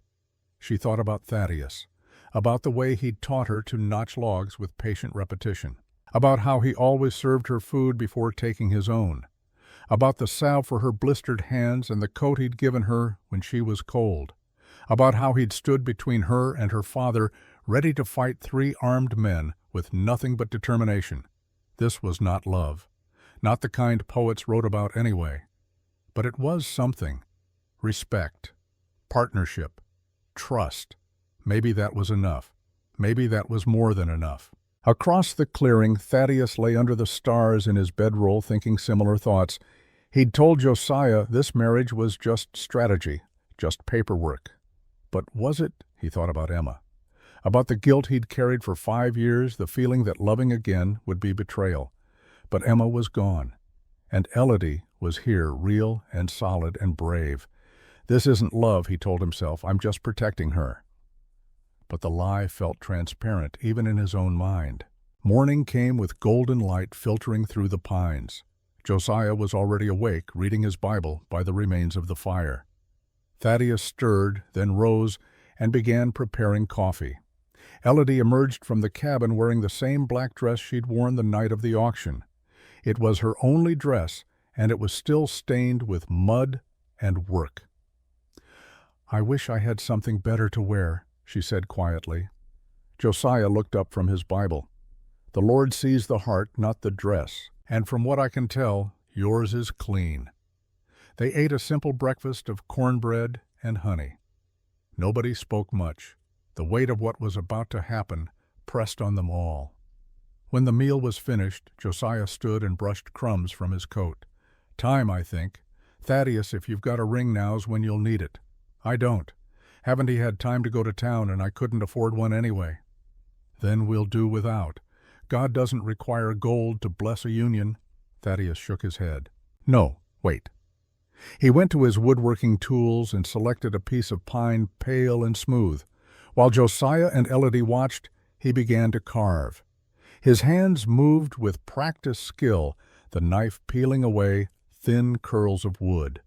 She thought about Thaddeus, about the way he'd taught her to notch logs with patient repetition, about how he always served her food before taking his own, about the salve for her blistered hands and the coat he'd given her when she was cold, about how he'd stood between her and her father, ready to fight 3 armed men with nothing but determination. This was not love, not the kind poets wrote about anyway. But it was something. Respect, partnership, trust. Maybe that was enough. Maybe that was more than enough. Across the clearing, Thaddeus lay under the stars in his bedroll thinking similar thoughts. He'd told Josiah this marriage was just strategy, just paperwork. But was it? He thought about Emma. About the guilt he'd carried for 5 years, the feeling that loving again would be betrayal. But Emma was gone. And Elodie was here, real and solid and brave. This isn't love, he told himself. I'm just protecting her. but the lie felt transparent even in his own mind. Morning came with golden light filtering through the pines. Josiah was already awake, reading his Bible by the remains of the fire. Thaddeus stirred, then rose, and began preparing coffee. Elodie emerged from the cabin wearing the same black dress she'd worn the night of the auction. It was her only dress, and it was still stained with mud and work. "I wish I had something better to wear," she said quietly. Josiah looked up from his Bible. "The Lord sees the heart, not the dress, and from what I can tell, yours is clean." They ate a simple breakfast of cornbread and honey. Nobody spoke much. The weight of what was about to happen pressed on them all. When the meal was finished, Josiah stood and brushed crumbs from his coat. "Time, I think. Thaddeus, if you've got a ring, now's when you'll need it. I don't. Haven't he had time to go to town, and I couldn't afford one anyway." "Then we'll do without. God doesn't require gold to bless a union." Thaddeus shook his head. "No, wait." He went to his woodworking tools and selected a piece of pine pale and smooth. While Josiah and Elodie watched, he began to carve. His hands moved with practiced skill, the knife peeling away thin curls of wood.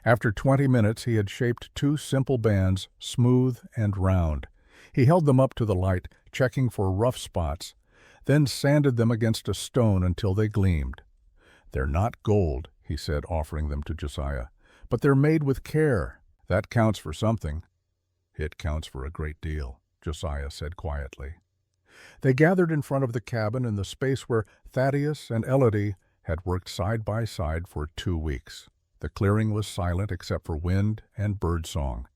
After 20 minutes, he had shaped 2 simple bands, smooth and round. He held them up to the light, checking for rough spots, then sanded them against a stone until they gleamed. "They're not gold," he said, offering them to Josiah, "but they're made with care. That counts for something." "It counts for a great deal," Josiah said quietly. They gathered in front of the cabin in the space where Thaddeus and Elodie had worked side by side for 2 weeks. The clearing was silent except for wind and birdsong.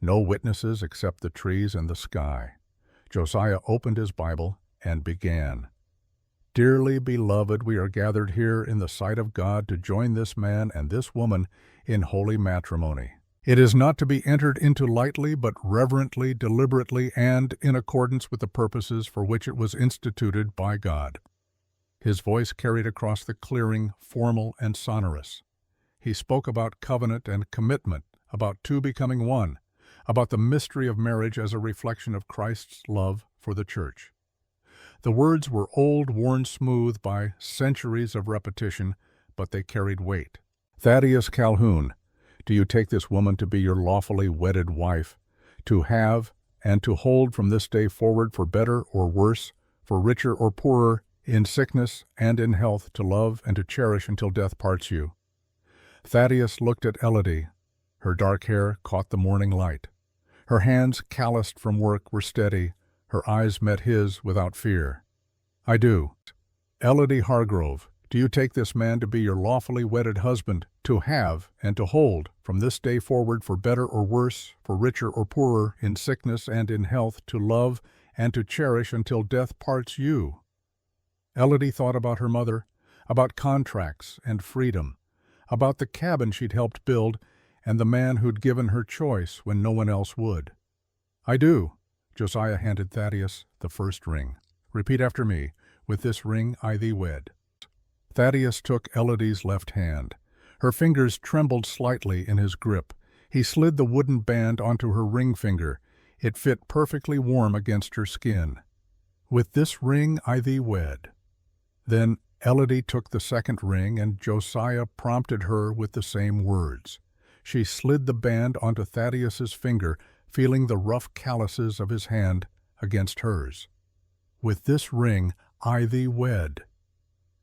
No witnesses except the trees and the sky. Josiah opened his Bible and began. "Dearly beloved, we are gathered here in the sight of God to join this man and this woman in holy matrimony. It is not to be entered into lightly, but reverently, deliberately, and in accordance with the purposes for which it was instituted by God." His voice carried across the clearing, formal and sonorous. He spoke about covenant and commitment, about 2 becoming one, about the mystery of marriage as a reflection of Christ's love for the church. The words were old, worn smooth by centuries of repetition, but they carried weight. "Thaddeus Calhoun, do you take this woman to be your lawfully wedded wife, to have and to hold from this day forward for better or worse, for richer or poorer, in sickness and in health, to love and to cherish until death parts you?" Thaddeus looked at Elodie. Her dark hair caught the morning light. Her hands, calloused from work, were steady. Her eyes met his without fear. "I do." "Elodie Hargrove, do you take this man to be your lawfully wedded husband, to have and to hold from this day forward for better or worse, for richer or poorer, in sickness and in health, to love and to cherish until death parts you?" Elodie thought about her mother, about contracts and freedom, about the cabin she'd helped build and the man who'd given her choice when no one else would. "I do." Josiah handed Thaddeus the first ring. "Repeat after me. With this ring I thee wed." Thaddeus took Elodie's left hand. Her fingers trembled slightly in his grip. He slid the wooden band onto her ring finger. It fit perfectly warm against her skin. "With this ring I thee wed." Then Elodie took the second ring, and Josiah prompted her with the same words. She slid the band onto Thaddeus's finger, feeling the rough calluses of his hand against hers. "With this ring I thee wed."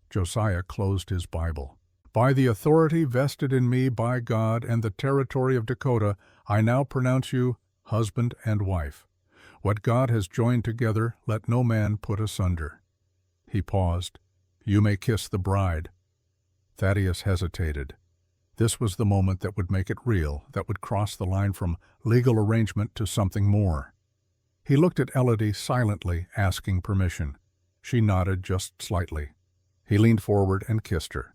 Josiah closed his Bible. "By the authority vested in me by God and the territory of Dakota, I now pronounce you husband and wife. What God has joined together, let no man put asunder." He paused. "You may kiss the bride." Thaddeus hesitated. This was the moment that would make it real, that would cross the line from legal arrangement to something more. He looked at Elodie silently, asking permission. She nodded just slightly. He leaned forward and kissed her.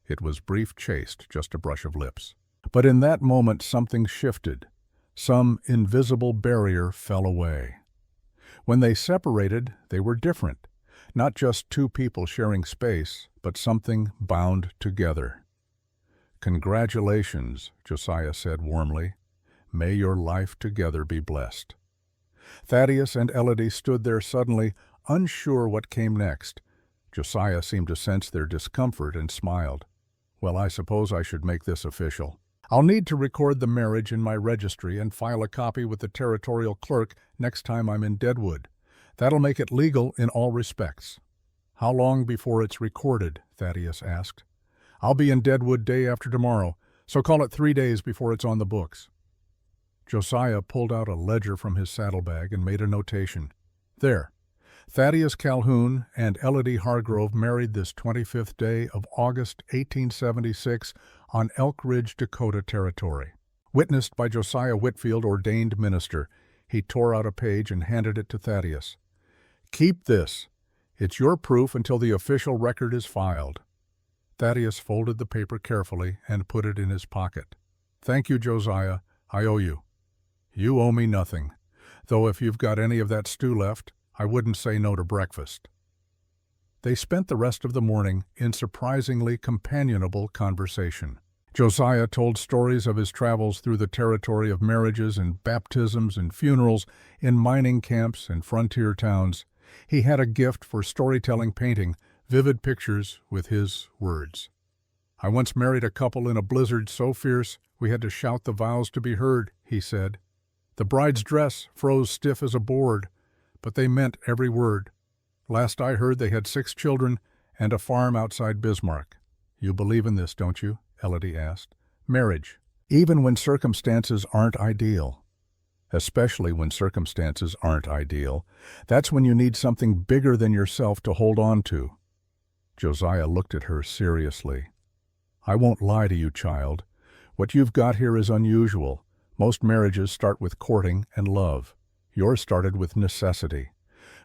It was brief, chaste, just a brush of lips. But in that moment something shifted. Some invisible barrier fell away. When they separated, they were different. Not just 2 people sharing space, but something bound together. "Congratulations," Josiah said warmly. "May your life together be blessed." Thaddeus and Elodie stood there suddenly, unsure what came next. Josiah seemed to sense their discomfort and smiled. "Well, I suppose I should make this official. I'll need to record the marriage in my registry and file a copy with the territorial clerk next time I'm in Deadwood. That'll make it legal in all respects." "How long before it's recorded?" Thaddeus asked. "I'll be in Deadwood day after tomorrow, so call it 3 days before it's on the books." Josiah pulled out a ledger from his saddlebag and made a notation. "There. Thaddeus Calhoun and Elodie Hargrove married this 25th day of August 1876 on Elk Ridge, Dakota Territory. Witnessed by Josiah Whitfield, ordained minister." He tore out a page and handed it to Thaddeus. "Keep this. It's your proof until the official record is filed." Thaddeus folded the paper carefully and put it in his pocket. "Thank you, Josiah. I owe you." "You owe me nothing, though if you've got any of that stew left, I wouldn't say no to breakfast." They spent the rest of the morning in surprisingly companionable conversation. Josiah told stories of his travels through the territory of marriages and baptisms and funerals in mining camps and frontier towns. He had a gift for storytelling, painting vivid pictures with his words. "I once married a couple in a blizzard so fierce we had to shout the vows to be heard," he said. "The bride's dress froze stiff as a board, but they meant every word. Last I heard they had 6 children and a farm outside Bismarck." "You believe in this, don't you?" Elodie asked. "Marriage, even when circumstances aren't ideal." "Especially when circumstances aren't ideal. That's when you need something bigger than yourself to hold on to." Josiah looked at her seriously. "I won't lie to you, child. What you've got here is unusual. Most marriages start with courting and love. Yours started with necessity.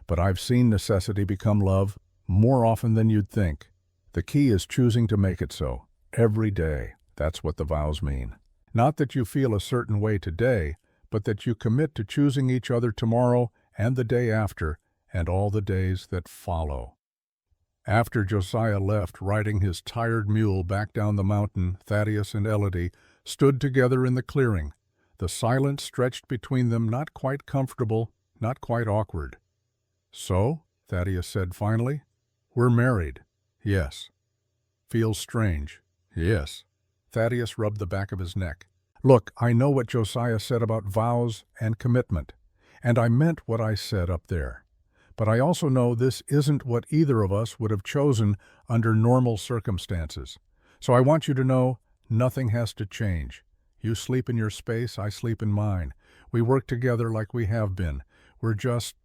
But I've seen necessity become love more often than you'd think. The key is choosing to make it so. Every day. That's what the vows mean. Not that you feel a certain way today, but that you commit to choosing each other tomorrow and the day after and all the days that follow." After Josiah left, riding his tired mule back down the mountain, Thaddeus and Elodie stood together in the clearing. The silence stretched between them, not quite comfortable, not quite awkward. "So," Thaddeus said finally, "we're married." "Yes." "Feels strange." "Yes." Thaddeus rubbed the back of his neck. "Look, I know what Josiah said about vows and commitment, and I meant what I said up there. But I also know this isn't what either of us would have chosen under normal circumstances. So I want you to know nothing has to change. You sleep in your space, I sleep in mine. We work together like we have been. We're just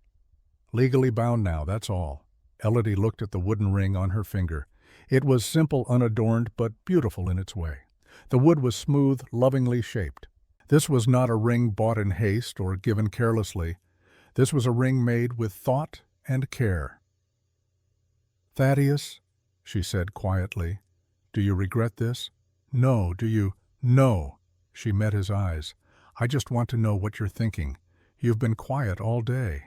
legally bound now, that's all." Elodie looked at the wooden ring on her finger. It was simple, unadorned, but beautiful in its way. The wood was smooth, lovingly shaped. This was not a ring bought in haste or given carelessly. This was a ring made with thought and care. "Thaddeus," she said quietly, "do you regret this?" "No, do you?" "No." She met his eyes. "I just want to know what you're thinking. You've been quiet all day."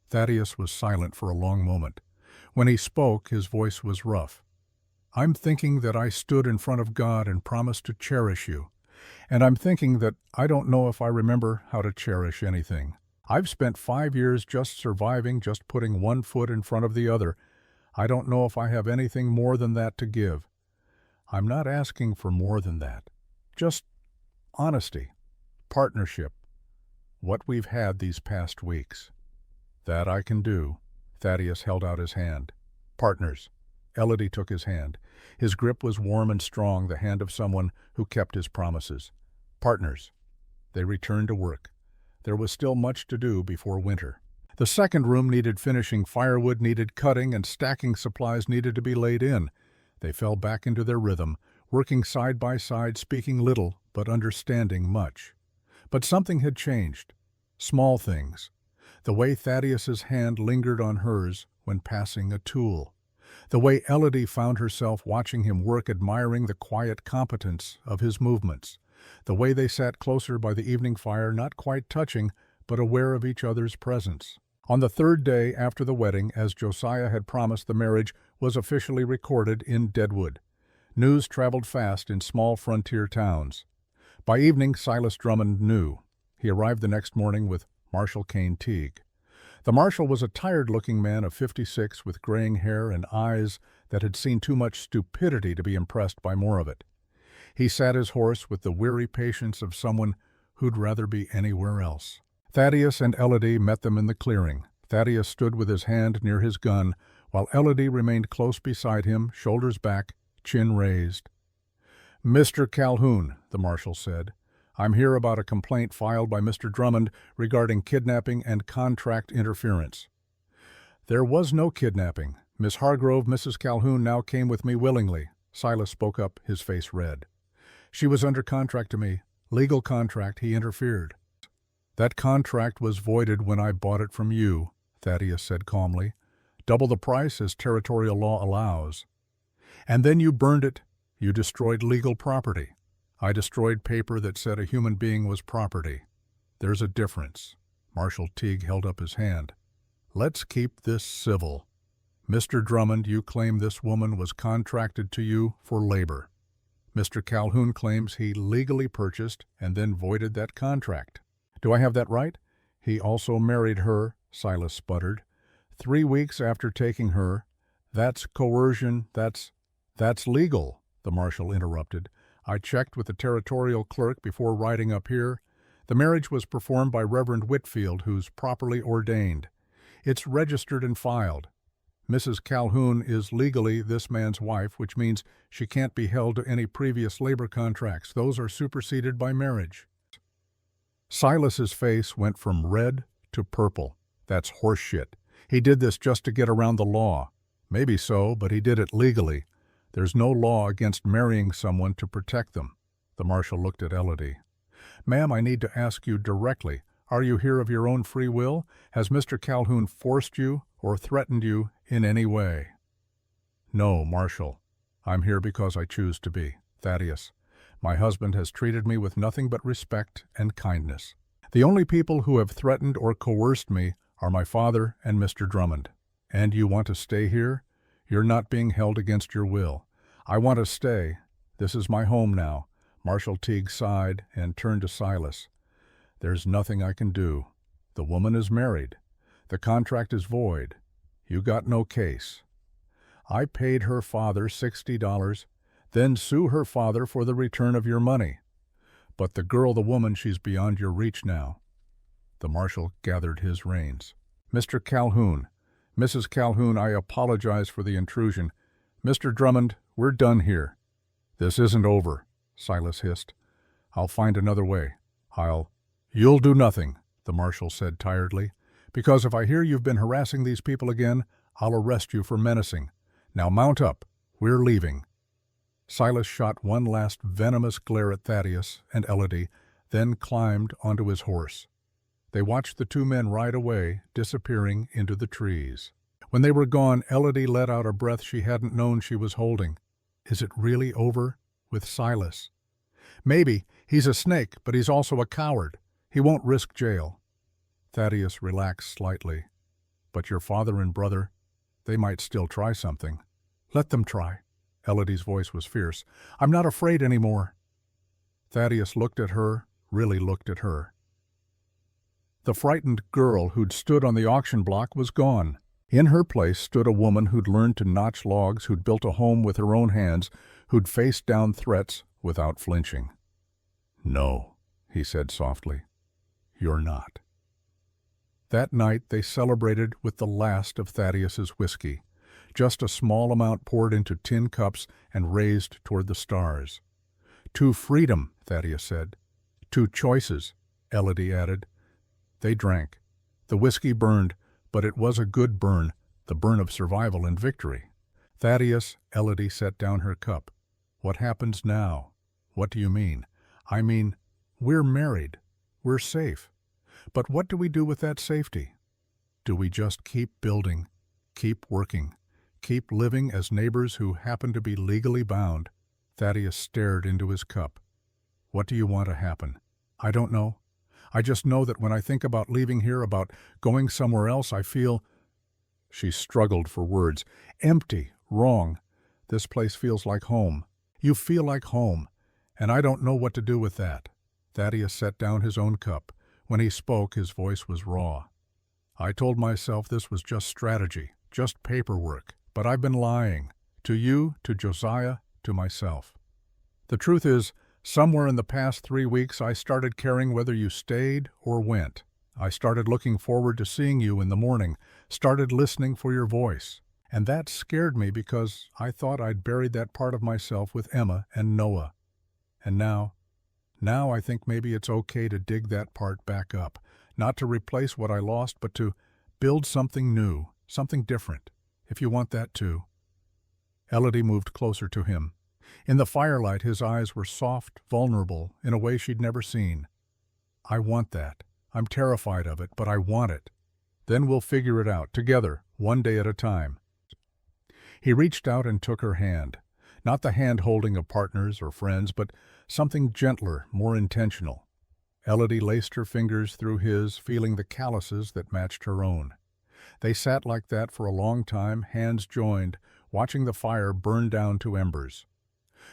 Thaddeus was silent for a long moment. When he spoke, his voice was rough. "I'm thinking that I stood in front of God and promised to cherish you. And I'm thinking that I don't know if I remember how to cherish anything. I've spent 5 years just surviving, just putting one foot in front of the other. I don't know if I have anything more than that to give. I'm not asking for more than that. Just honesty, partnership, what we've had these past weeks." "That I can do." Thaddeus held out his hand. "Partners." Elodie took his hand. His grip was warm and strong, the hand of someone who kept his promises. "Partners." They returned to work. There was still much to do before winter. The second room needed finishing, firewood needed cutting, and stacking supplies needed to be laid in. They fell back into their rhythm, working side by side, speaking little, but understanding much. But something had changed. Small things. The way Thaddeus's hand lingered on hers when passing a tool. The way Elodie found herself watching him work, admiring the quiet competence of his movements. The way they sat closer by the evening fire, not quite touching, but aware of each other's presence. On the 3rd day after the wedding, as Josiah had promised, the marriage was officially recorded in Deadwood. News traveled fast in small frontier towns. By evening, Silas Drummond knew. He arrived the next morning with Marshal Kane Teague. The marshal was a tired-looking man of 56 with graying hair and eyes that had seen too much stupidity to be impressed by more of it. He sat his horse with the weary patience of someone who'd rather be anywhere else. Thaddeus and Elodie met them in the clearing. Thaddeus stood with his hand near his gun, while Elodie remained close beside him, shoulders back, chin raised. "Mr. Calhoun," the marshal said, "I'm here about a complaint filed by Mr. Drummond regarding kidnapping and contract interference." "There was no kidnapping. Miss Hargrove, Mrs. Calhoun, now came with me willingly." Silas spoke up, his face red. "She was under contract to me. Legal contract. He interfered." "That contract was voided when I bought it from you," Thaddeus said calmly. "Double the price as territorial law allows. And then you burned it. You destroyed legal property. I destroyed paper that said a human being was property. There's a difference." Marshal Teague held up his hand. "Let's keep this civil. Mr. Drummond, you claim this woman was contracted to you for labor. Mr. Calhoun claims he legally purchased and then voided that contract. Do I have that right? He also married her," Silas sputtered, "3 weeks after taking her. That's coercion. That's legal," the marshal interrupted. "I checked with the territorial clerk before riding up here. The marriage was performed by Reverend Whitfield, who's properly ordained. It's registered and filed. Mrs. Calhoun is legally this man's wife, which means she can't be held to any previous labor contracts. Those are superseded by marriage." Silas's face went from red to purple. "That's horseshit. He did this just to get around the law." "Maybe so, but he did it legally. There's no law against marrying someone to protect them." The marshal looked at Elodie. "Ma'am, I need to ask you directly. Are you here of your own free will? Has Mr. Calhoun forced you or threatened you in any way?" "No, Marshal. I'm here because I choose to be. Thaddeus, my husband has treated me with nothing but respect and kindness. The only people who have threatened or coerced me are my father and Mr. Drummond. And you want to stay here? You're not being held against your will. I want to stay. This is my home now." Marshal Teague sighed and turned to Silas. "There's nothing I can do. The woman is married. The contract is void. You got no case. I paid her father $60, then sue her father for the return of your money. But the woman, she's beyond your reach now." The marshal gathered his reins. "Mr. Calhoun, Mrs. Calhoun, I apologize for the intrusion. Mr. Drummond, we're done here." "This isn't over," Silas hissed. "I'll find another way. You'll do nothing," the marshal said tiredly, "because if I hear you've been harassing these people again, I'll arrest you for menacing. Now mount up. We're leaving." Silas shot one last venomous glare at Thaddeus and Elodie, then climbed onto his horse. They watched the two men ride away, disappearing into the trees. When they were gone, Elodie let out a breath she hadn't known she was holding. Is it really over with Silas? Maybe. He's a snake, but he's also a coward. He won't risk jail. Thaddeus relaxed slightly. But your father and brother, they might still try something. Let them try. Elodie's voice was fierce. I'm not afraid anymore. Thaddeus looked at her, really looked at her. The frightened girl who'd stood on the auction block was gone. In her place stood a woman who'd learned to notch logs, who'd built a home with her own hands, who'd faced down threats without flinching. No, he said softly, you're not. That night they celebrated with the last of Thaddeus's whiskey, just a small amount poured into tin cups and raised toward the stars. To freedom, Thaddeus said. To choices, Elodie added. They drank. The whiskey burned, but it was a good burn, the burn of survival and victory. Thaddeus, Elodie set down her cup. What happens now? What do you mean? I mean, we're married. We're safe. But what do we do with that safety? Do we just keep building, keep working, keep living as neighbors who happen to be legally bound? Thaddeus stared into his cup. What do you want to happen? I don't know. I just know that when I think about leaving here, about going somewhere else, I feel... She struggled for words. Empty, wrong. This place feels like home. You feel like home, and I don't know what to do with that. Thaddeus set down his own cup. When he spoke, his voice was raw. I told myself this was just strategy, just paperwork, but I've been lying. To you, to Josiah, to myself. The truth is, somewhere in the past 3 weeks I started caring whether you stayed or went. I started looking forward to seeing you in the morning, started listening for your voice. And that scared me because I thought I'd buried that part of myself with Emma and Noah. And now I think maybe it's okay to dig that part back up, not to replace what I lost, but to build something new, something different, if you want that too. Elodie moved closer to him. In the firelight, his eyes were soft, vulnerable, in a way she'd never seen. I want that. I'm terrified of it, but I want it. Then we'll figure it out, together, one day at a time. He reached out and took her hand. Not the hand-holding of partners or friends, but something gentler, more intentional. Elodie laced her fingers through his, feeling the calluses that matched her own. They sat like that for a long time, hands joined, watching the fire burn down to embers.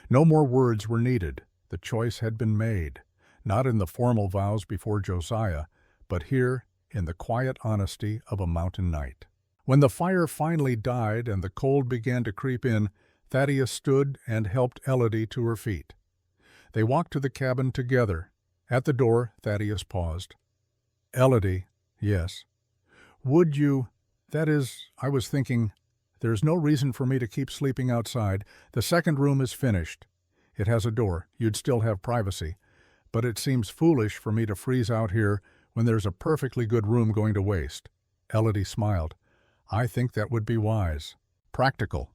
No more words were needed. The choice had been made, not in the formal vows before Josiah, but here in the quiet honesty of a mountain night. When the fire finally died and the cold began to creep in, Thaddeus stood and helped Elodie to her feet. They walked to the cabin together. At the door, Thaddeus paused. Elodie, yes. Would you, that is, I was thinking, there's no reason for me to keep sleeping outside. The second room is finished. It has a door. You'd still have privacy. But it seems foolish for me to freeze out here when there's a perfectly good room going to waste. Elodie smiled. I think that would be wise. Practical.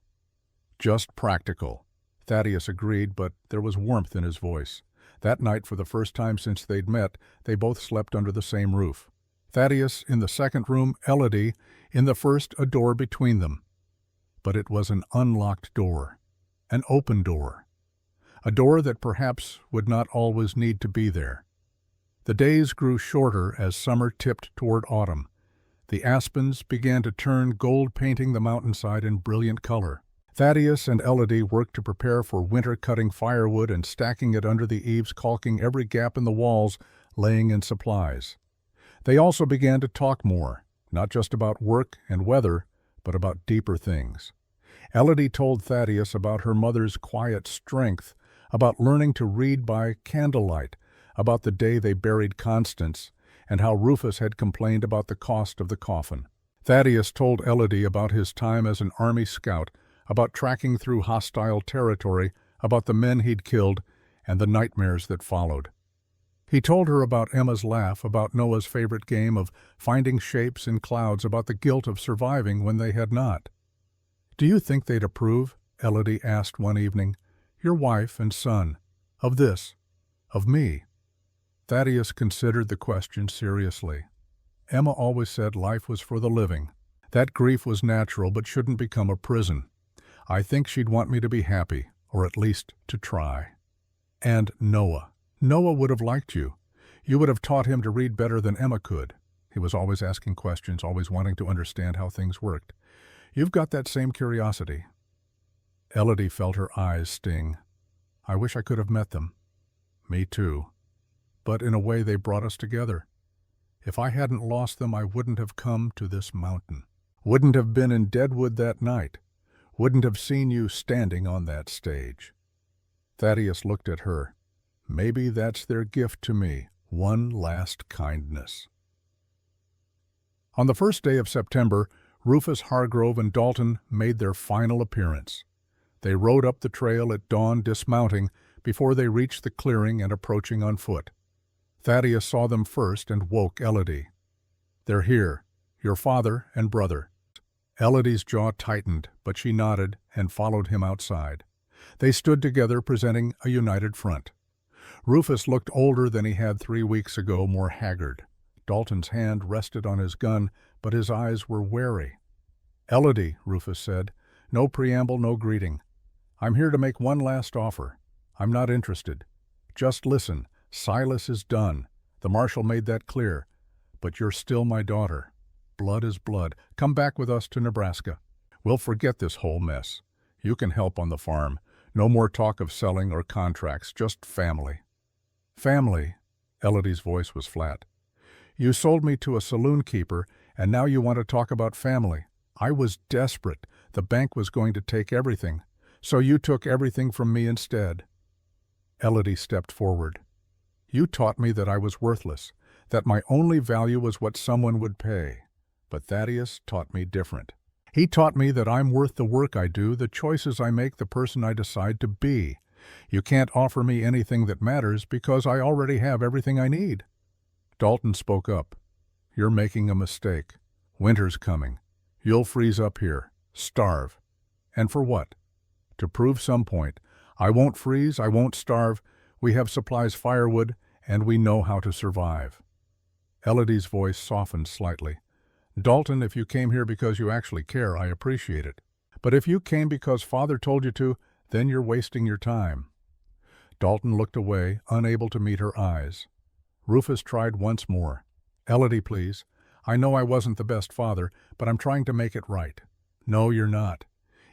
Just practical. Thaddeus agreed, but there was warmth in his voice. That night, for the first time since they'd met, they both slept under the same roof. Thaddeus in the second room, Elodie in the first, a door between them. But it was an unlocked door, an open door, a door that perhaps would not always need to be there. The days grew shorter as summer tipped toward autumn. The aspens began to turn gold, painting the mountainside in brilliant color. Thaddeus and Elodie worked to prepare for winter, cutting firewood and stacking it under the eaves, caulking every gap in the walls, laying in supplies. They also began to talk more, not just about work and weather, but about deeper things. Elodie told Thaddeus about her mother's quiet strength, about learning to read by candlelight, about the day they buried Constance, and how Rufus had complained about the cost of the coffin. Thaddeus told Elodie about his time as an army scout, about tracking through hostile territory, about the men he'd killed, and the nightmares that followed. He told her about Emma's laugh, about Noah's favorite game of finding shapes in clouds, about the guilt of surviving when they had not. Do you think they'd approve? Elodie asked one evening. Your wife and son. Of this. Of me. Thaddeus considered the question seriously. Emma always said life was for the living. That grief was natural but shouldn't become a prison. I think she'd want me to be happy, or at least to try. And Noah. Noah would have liked you. You would have taught him to read better than Emma could. He was always asking questions, always wanting to understand how things worked. You've got that same curiosity. Elodie felt her eyes sting. I wish I could have met them. Me too. But in a way they brought us together. If I hadn't lost them, I wouldn't have come to this mountain. Wouldn't have been in Deadwood that night. Wouldn't have seen you standing on that stage. Thaddeus looked at her. Maybe that's their gift to me, one last kindness. On the first day of September, Rufus Hargrove and Dalton made their final appearance. They rode up the trail at dawn, dismounting before they reached the clearing and approaching on foot. Thaddeus saw them first and woke Elodie. They're here, your father and brother. Elodie's jaw tightened, but she nodded and followed him outside. They stood together, presenting a united front. Rufus looked older than he had 3 weeks ago, more haggard. Dalton's hand rested on his gun, but his eyes were wary. Elodie, Rufus said, no preamble, no greeting. I'm here to make one last offer. I'm not interested. Just listen. Silas is done. The marshal made that clear. But you're still my daughter. Blood is blood. Come back with us to Nebraska. We'll forget this whole mess. You can help on the farm. No more talk of selling or contracts, just family. Family. Elodie's voice was flat. You sold me to a saloon keeper, and now you want to talk about family. I was desperate. The bank was going to take everything. So you took everything from me instead." Elodie stepped forward. "You taught me that I was worthless, that my only value was what someone would pay. But Thaddeus taught me different. He taught me that I'm worth the work I do, the choices I make, the person I decide to be. You can't offer me anything that matters because I already have everything I need." Dalton spoke up. "You're making a mistake. Winter's coming. You'll freeze up here, starve. And for what? To prove some point. I won't freeze, I won't starve. We have supplies firewood, and we know how to survive." Elodie's voice softened slightly. "Dalton, if you came here because you actually care, I appreciate it. But if you came because Father told you to, then you're wasting your time." Dalton looked away, unable to meet her eyes. Rufus tried once more. "Elodie, please. I know I wasn't the best father, but I'm trying to make it right." "No, you're not.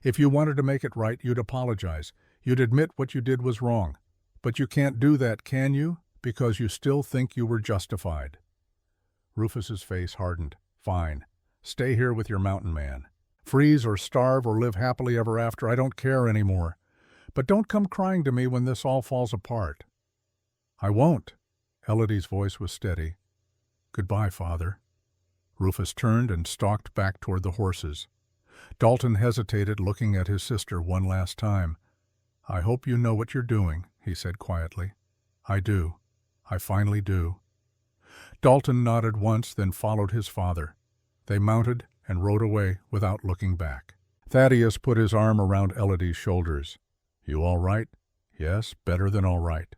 If you wanted to make it right, you'd apologize. You'd admit what you did was wrong. But you can't do that, can you? Because you still think you were justified." Rufus's face hardened. "Fine. Stay here with your mountain man. Freeze or starve or live happily ever after, I don't care anymore. But don't come crying to me when this all falls apart." "I won't." Elodie's voice was steady. "Goodbye, Father." Rufus turned and stalked back toward the horses. Dalton hesitated, looking at his sister one last time. "I hope you know what you're doing," he said quietly. "I do. I finally do." Dalton nodded once, then followed his father. They mounted and rode away without looking back. Thaddeus put his arm around Elodie's shoulders. "You all right?" "Yes, better than all right."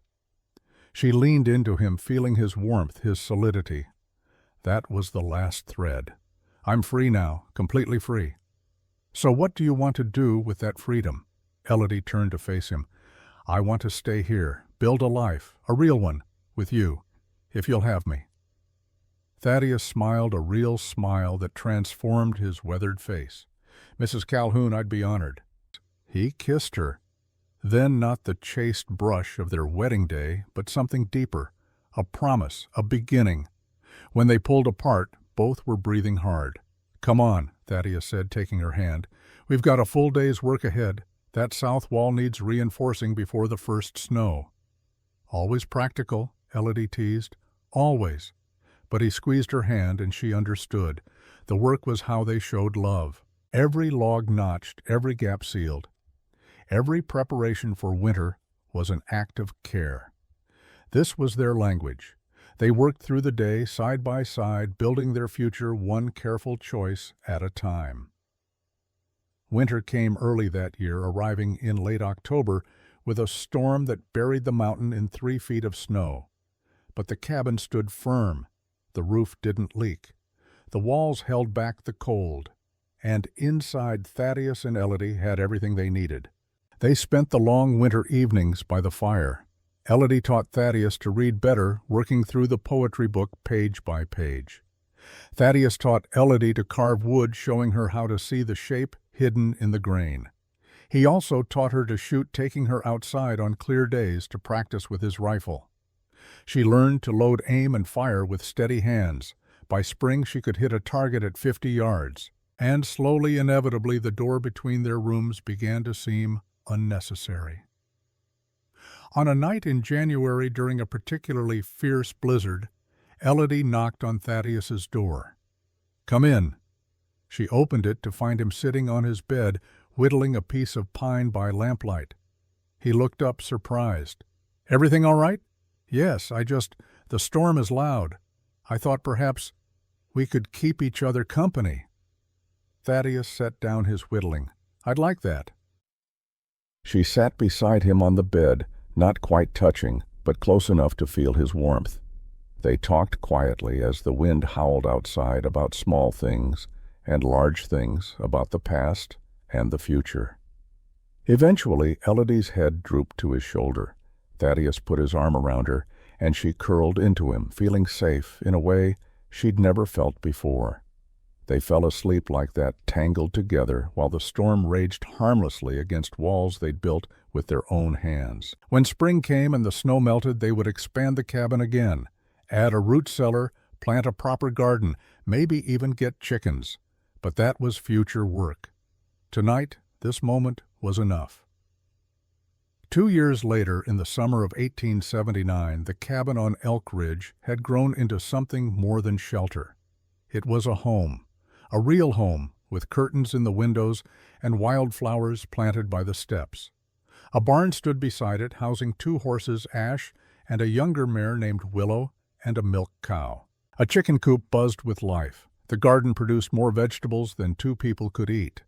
She leaned into him, feeling his warmth, his solidity. That was the last thread. "I'm free now, completely free." "So what do you want to do with that freedom?" Elodie turned to face him. "I want to stay here, build a life, a real one, with you, if you'll have me." Thaddeus smiled a real smile that transformed his weathered face. "Mrs. Calhoun, I'd be honored." He kissed her. Then not the chaste brush of their wedding day, but something deeper, a promise, a beginning. When they pulled apart, both were breathing hard. "Come on," Thaddeus said, taking her hand. "We've got a full day's work ahead. That south wall needs reinforcing before the first snow." "Always practical," Elodie teased. "Always." But he squeezed her hand, and she understood. The work was how they showed love. Every log notched, every gap sealed. Every preparation for winter was an act of care. This was their language. They worked through the day, side by side, building their future one careful choice at a time. Winter came early that year, arriving in late October with a storm that buried the mountain in 3 feet of snow. But the cabin stood firm. The roof didn't leak. The walls held back the cold. And inside, Thaddeus and Elodie had everything they needed. They spent the long winter evenings by the fire. Elodie taught Thaddeus to read better, working through the poetry book page by page. Thaddeus taught Elodie to carve wood, showing her how to see the shape hidden in the grain. He also taught her to shoot, taking her outside on clear days to practice with his rifle. She learned to load, aim, and fire with steady hands. By spring, she could hit a target at 50 yards. And slowly, inevitably, the door between their rooms began to seem unnecessary. On a night in January during a particularly fierce blizzard, Elodie knocked on Thaddeus's door. "Come in." She opened it to find him sitting on his bed, whittling a piece of pine by lamplight. He looked up, surprised. "Everything all right?" "Yes, the storm is loud. I thought perhaps we could keep each other company." Thaddeus set down his whittling. "I'd like that." She sat beside him on the bed, not quite touching, but close enough to feel his warmth. They talked quietly as the wind howled outside about small things and large things, about the past and the future. Eventually, Elodie's head drooped to his shoulder. Thaddeus put his arm around her, and she curled into him, feeling safe in a way she'd never felt before. They fell asleep like that, tangled together, while the storm raged harmlessly against walls they'd built with their own hands. When spring came and the snow melted, they would expand the cabin again, add a root cellar, plant a proper garden, maybe even get chickens. But that was future work. Tonight, this moment was enough. 2 years later, in the summer of 1879, the cabin on Elk Ridge had grown into something more than shelter. It was a home, a real home, with curtains in the windows and wildflowers planted by the steps. A barn stood beside it, housing 2 horses, Ash and a younger mare named Willow, and a milk cow. A chicken coop buzzed with life. The garden produced more vegetables than 2 people could eat.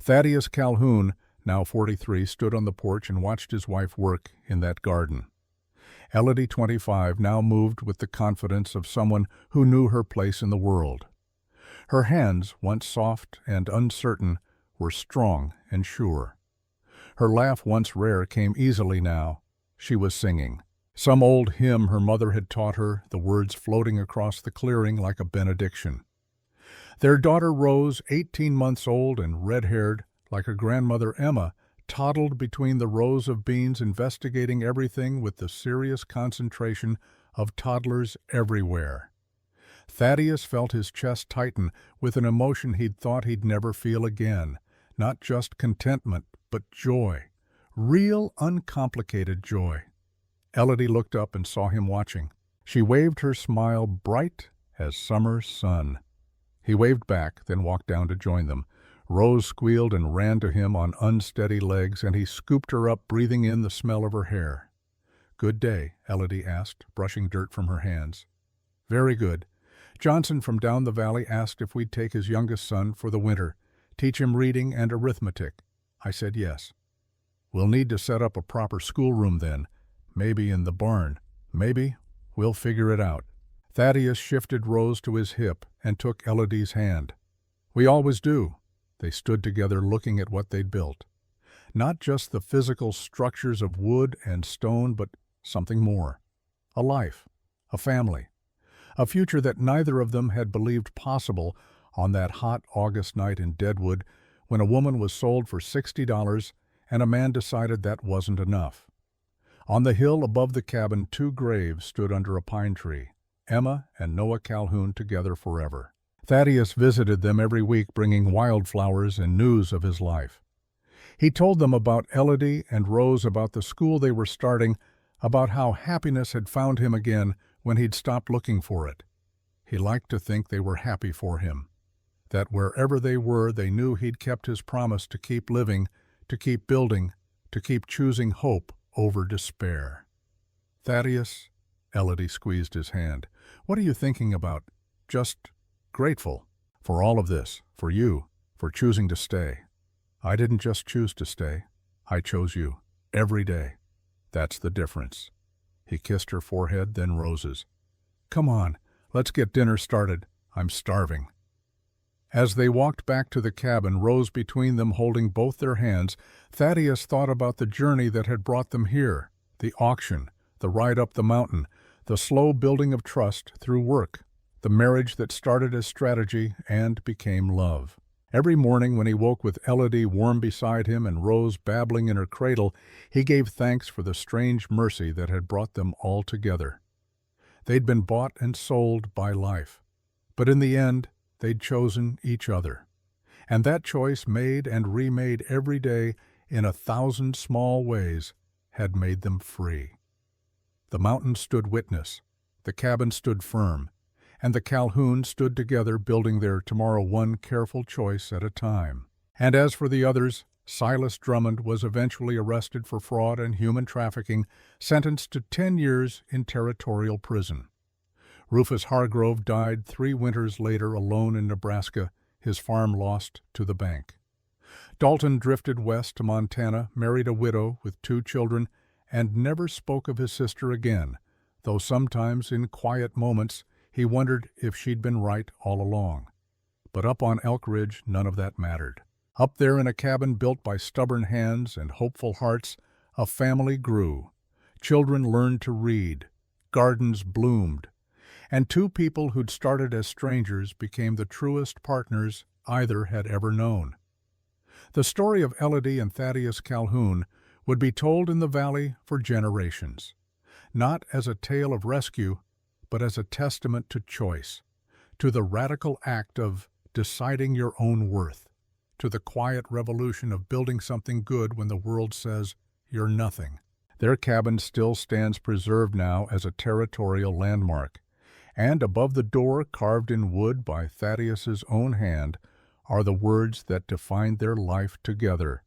Thaddeus Calhoun, now 43, stood on the porch and watched his wife work in that garden. Elodie, 25, now moved with the confidence of someone who knew her place in the world. Her hands, once soft and uncertain, were strong and sure. Her laugh, once rare, came easily now. She was singing some old hymn her mother had taught her, the words floating across the clearing like a benediction. Their daughter Rose, 18 months old and red-haired, like her grandmother Emma, toddled between the rows of beans, investigating everything with the serious concentration of toddlers everywhere. Thaddeus felt his chest tighten with an emotion he'd thought he'd never feel again. Not just contentment, but joy. Real, uncomplicated joy. Elodie looked up and saw him watching. She waved her smile bright as summer sun. He waved back, then walked down to join them. Rose squealed and ran to him on unsteady legs, and he scooped her up, breathing in the smell of her hair. "Good day?" Elodie asked, brushing dirt from her hands. "Very good. Johnson from down the valley asked if we'd take his youngest son for the winter, teach him reading and arithmetic." I said yes. "We'll need to set up a proper schoolroom then, maybe in the barn. Maybe. We'll figure it out." Thaddeus shifted Rose to his hip and took Elodie's hand. "We always do." They stood together looking at what they'd built. Not just the physical structures of wood and stone, but something more. A life, a family, a future that neither of them had believed possible on that hot August night in Deadwood when a woman was sold for $60 and a man decided that wasn't enough. On the hill above the cabin, 2 graves stood under a pine tree, Emma and Noah Calhoun together forever. Thaddeus visited them every week, bringing wildflowers and news of his life. He told them about Elodie and Rose, about the school they were starting, about how happiness had found him again when he'd stopped looking for it. He liked to think they were happy for him, that wherever they were, they knew he'd kept his promise to keep living, to keep building, to keep choosing hope over despair. "Thaddeus," Elodie squeezed his hand, "what are you thinking about? Just grateful for all of this, for you, for choosing to stay." "I didn't just choose to stay. I chose you. Every day. That's the difference." He kissed her forehead, then Rose's. "Come on, let's get dinner started. I'm starving." As they walked back to the cabin, Rose between them holding both their hands, Thaddeus thought about the journey that had brought them here, the auction, the ride up the mountain, the slow building of trust through work, the marriage that started as strategy and became love. Every morning when he woke with Elodie warm beside him and Rose babbling in her cradle, he gave thanks for the strange mercy that had brought them all together. They'd been bought and sold by life, but in the end, they'd chosen each other. And that choice, made and remade every day in 1,000 small ways, had made them free. The mountain stood witness, the cabin stood firm, and the Calhouns stood together building their tomorrow one careful choice at a time. And as for the others, Silas Drummond was eventually arrested for fraud and human trafficking, sentenced to 10 years in territorial prison. Rufus Hargrove died 3 winters later alone in Nebraska, his farm lost to the bank. Dalton drifted west to Montana, married a widow with 2 children, and never spoke of his sister again, though sometimes in quiet moments he wondered if she'd been right all along. But up on Elk Ridge, none of that mattered. Up there in a cabin built by stubborn hands and hopeful hearts, a family grew. Children learned to read. Gardens bloomed. And 2 people who'd started as strangers became the truest partners either had ever known. The story of Elodie and Thaddeus Calhoun would be told in the valley for generations, not as a tale of rescue, but as a testament to choice, to the radical act of deciding your own worth, to the quiet revolution of building something good when the world says you're nothing. Their cabin still stands preserved now as a territorial landmark, and above the door, carved in wood by Thaddeus's own hand, are the words that defined their life together: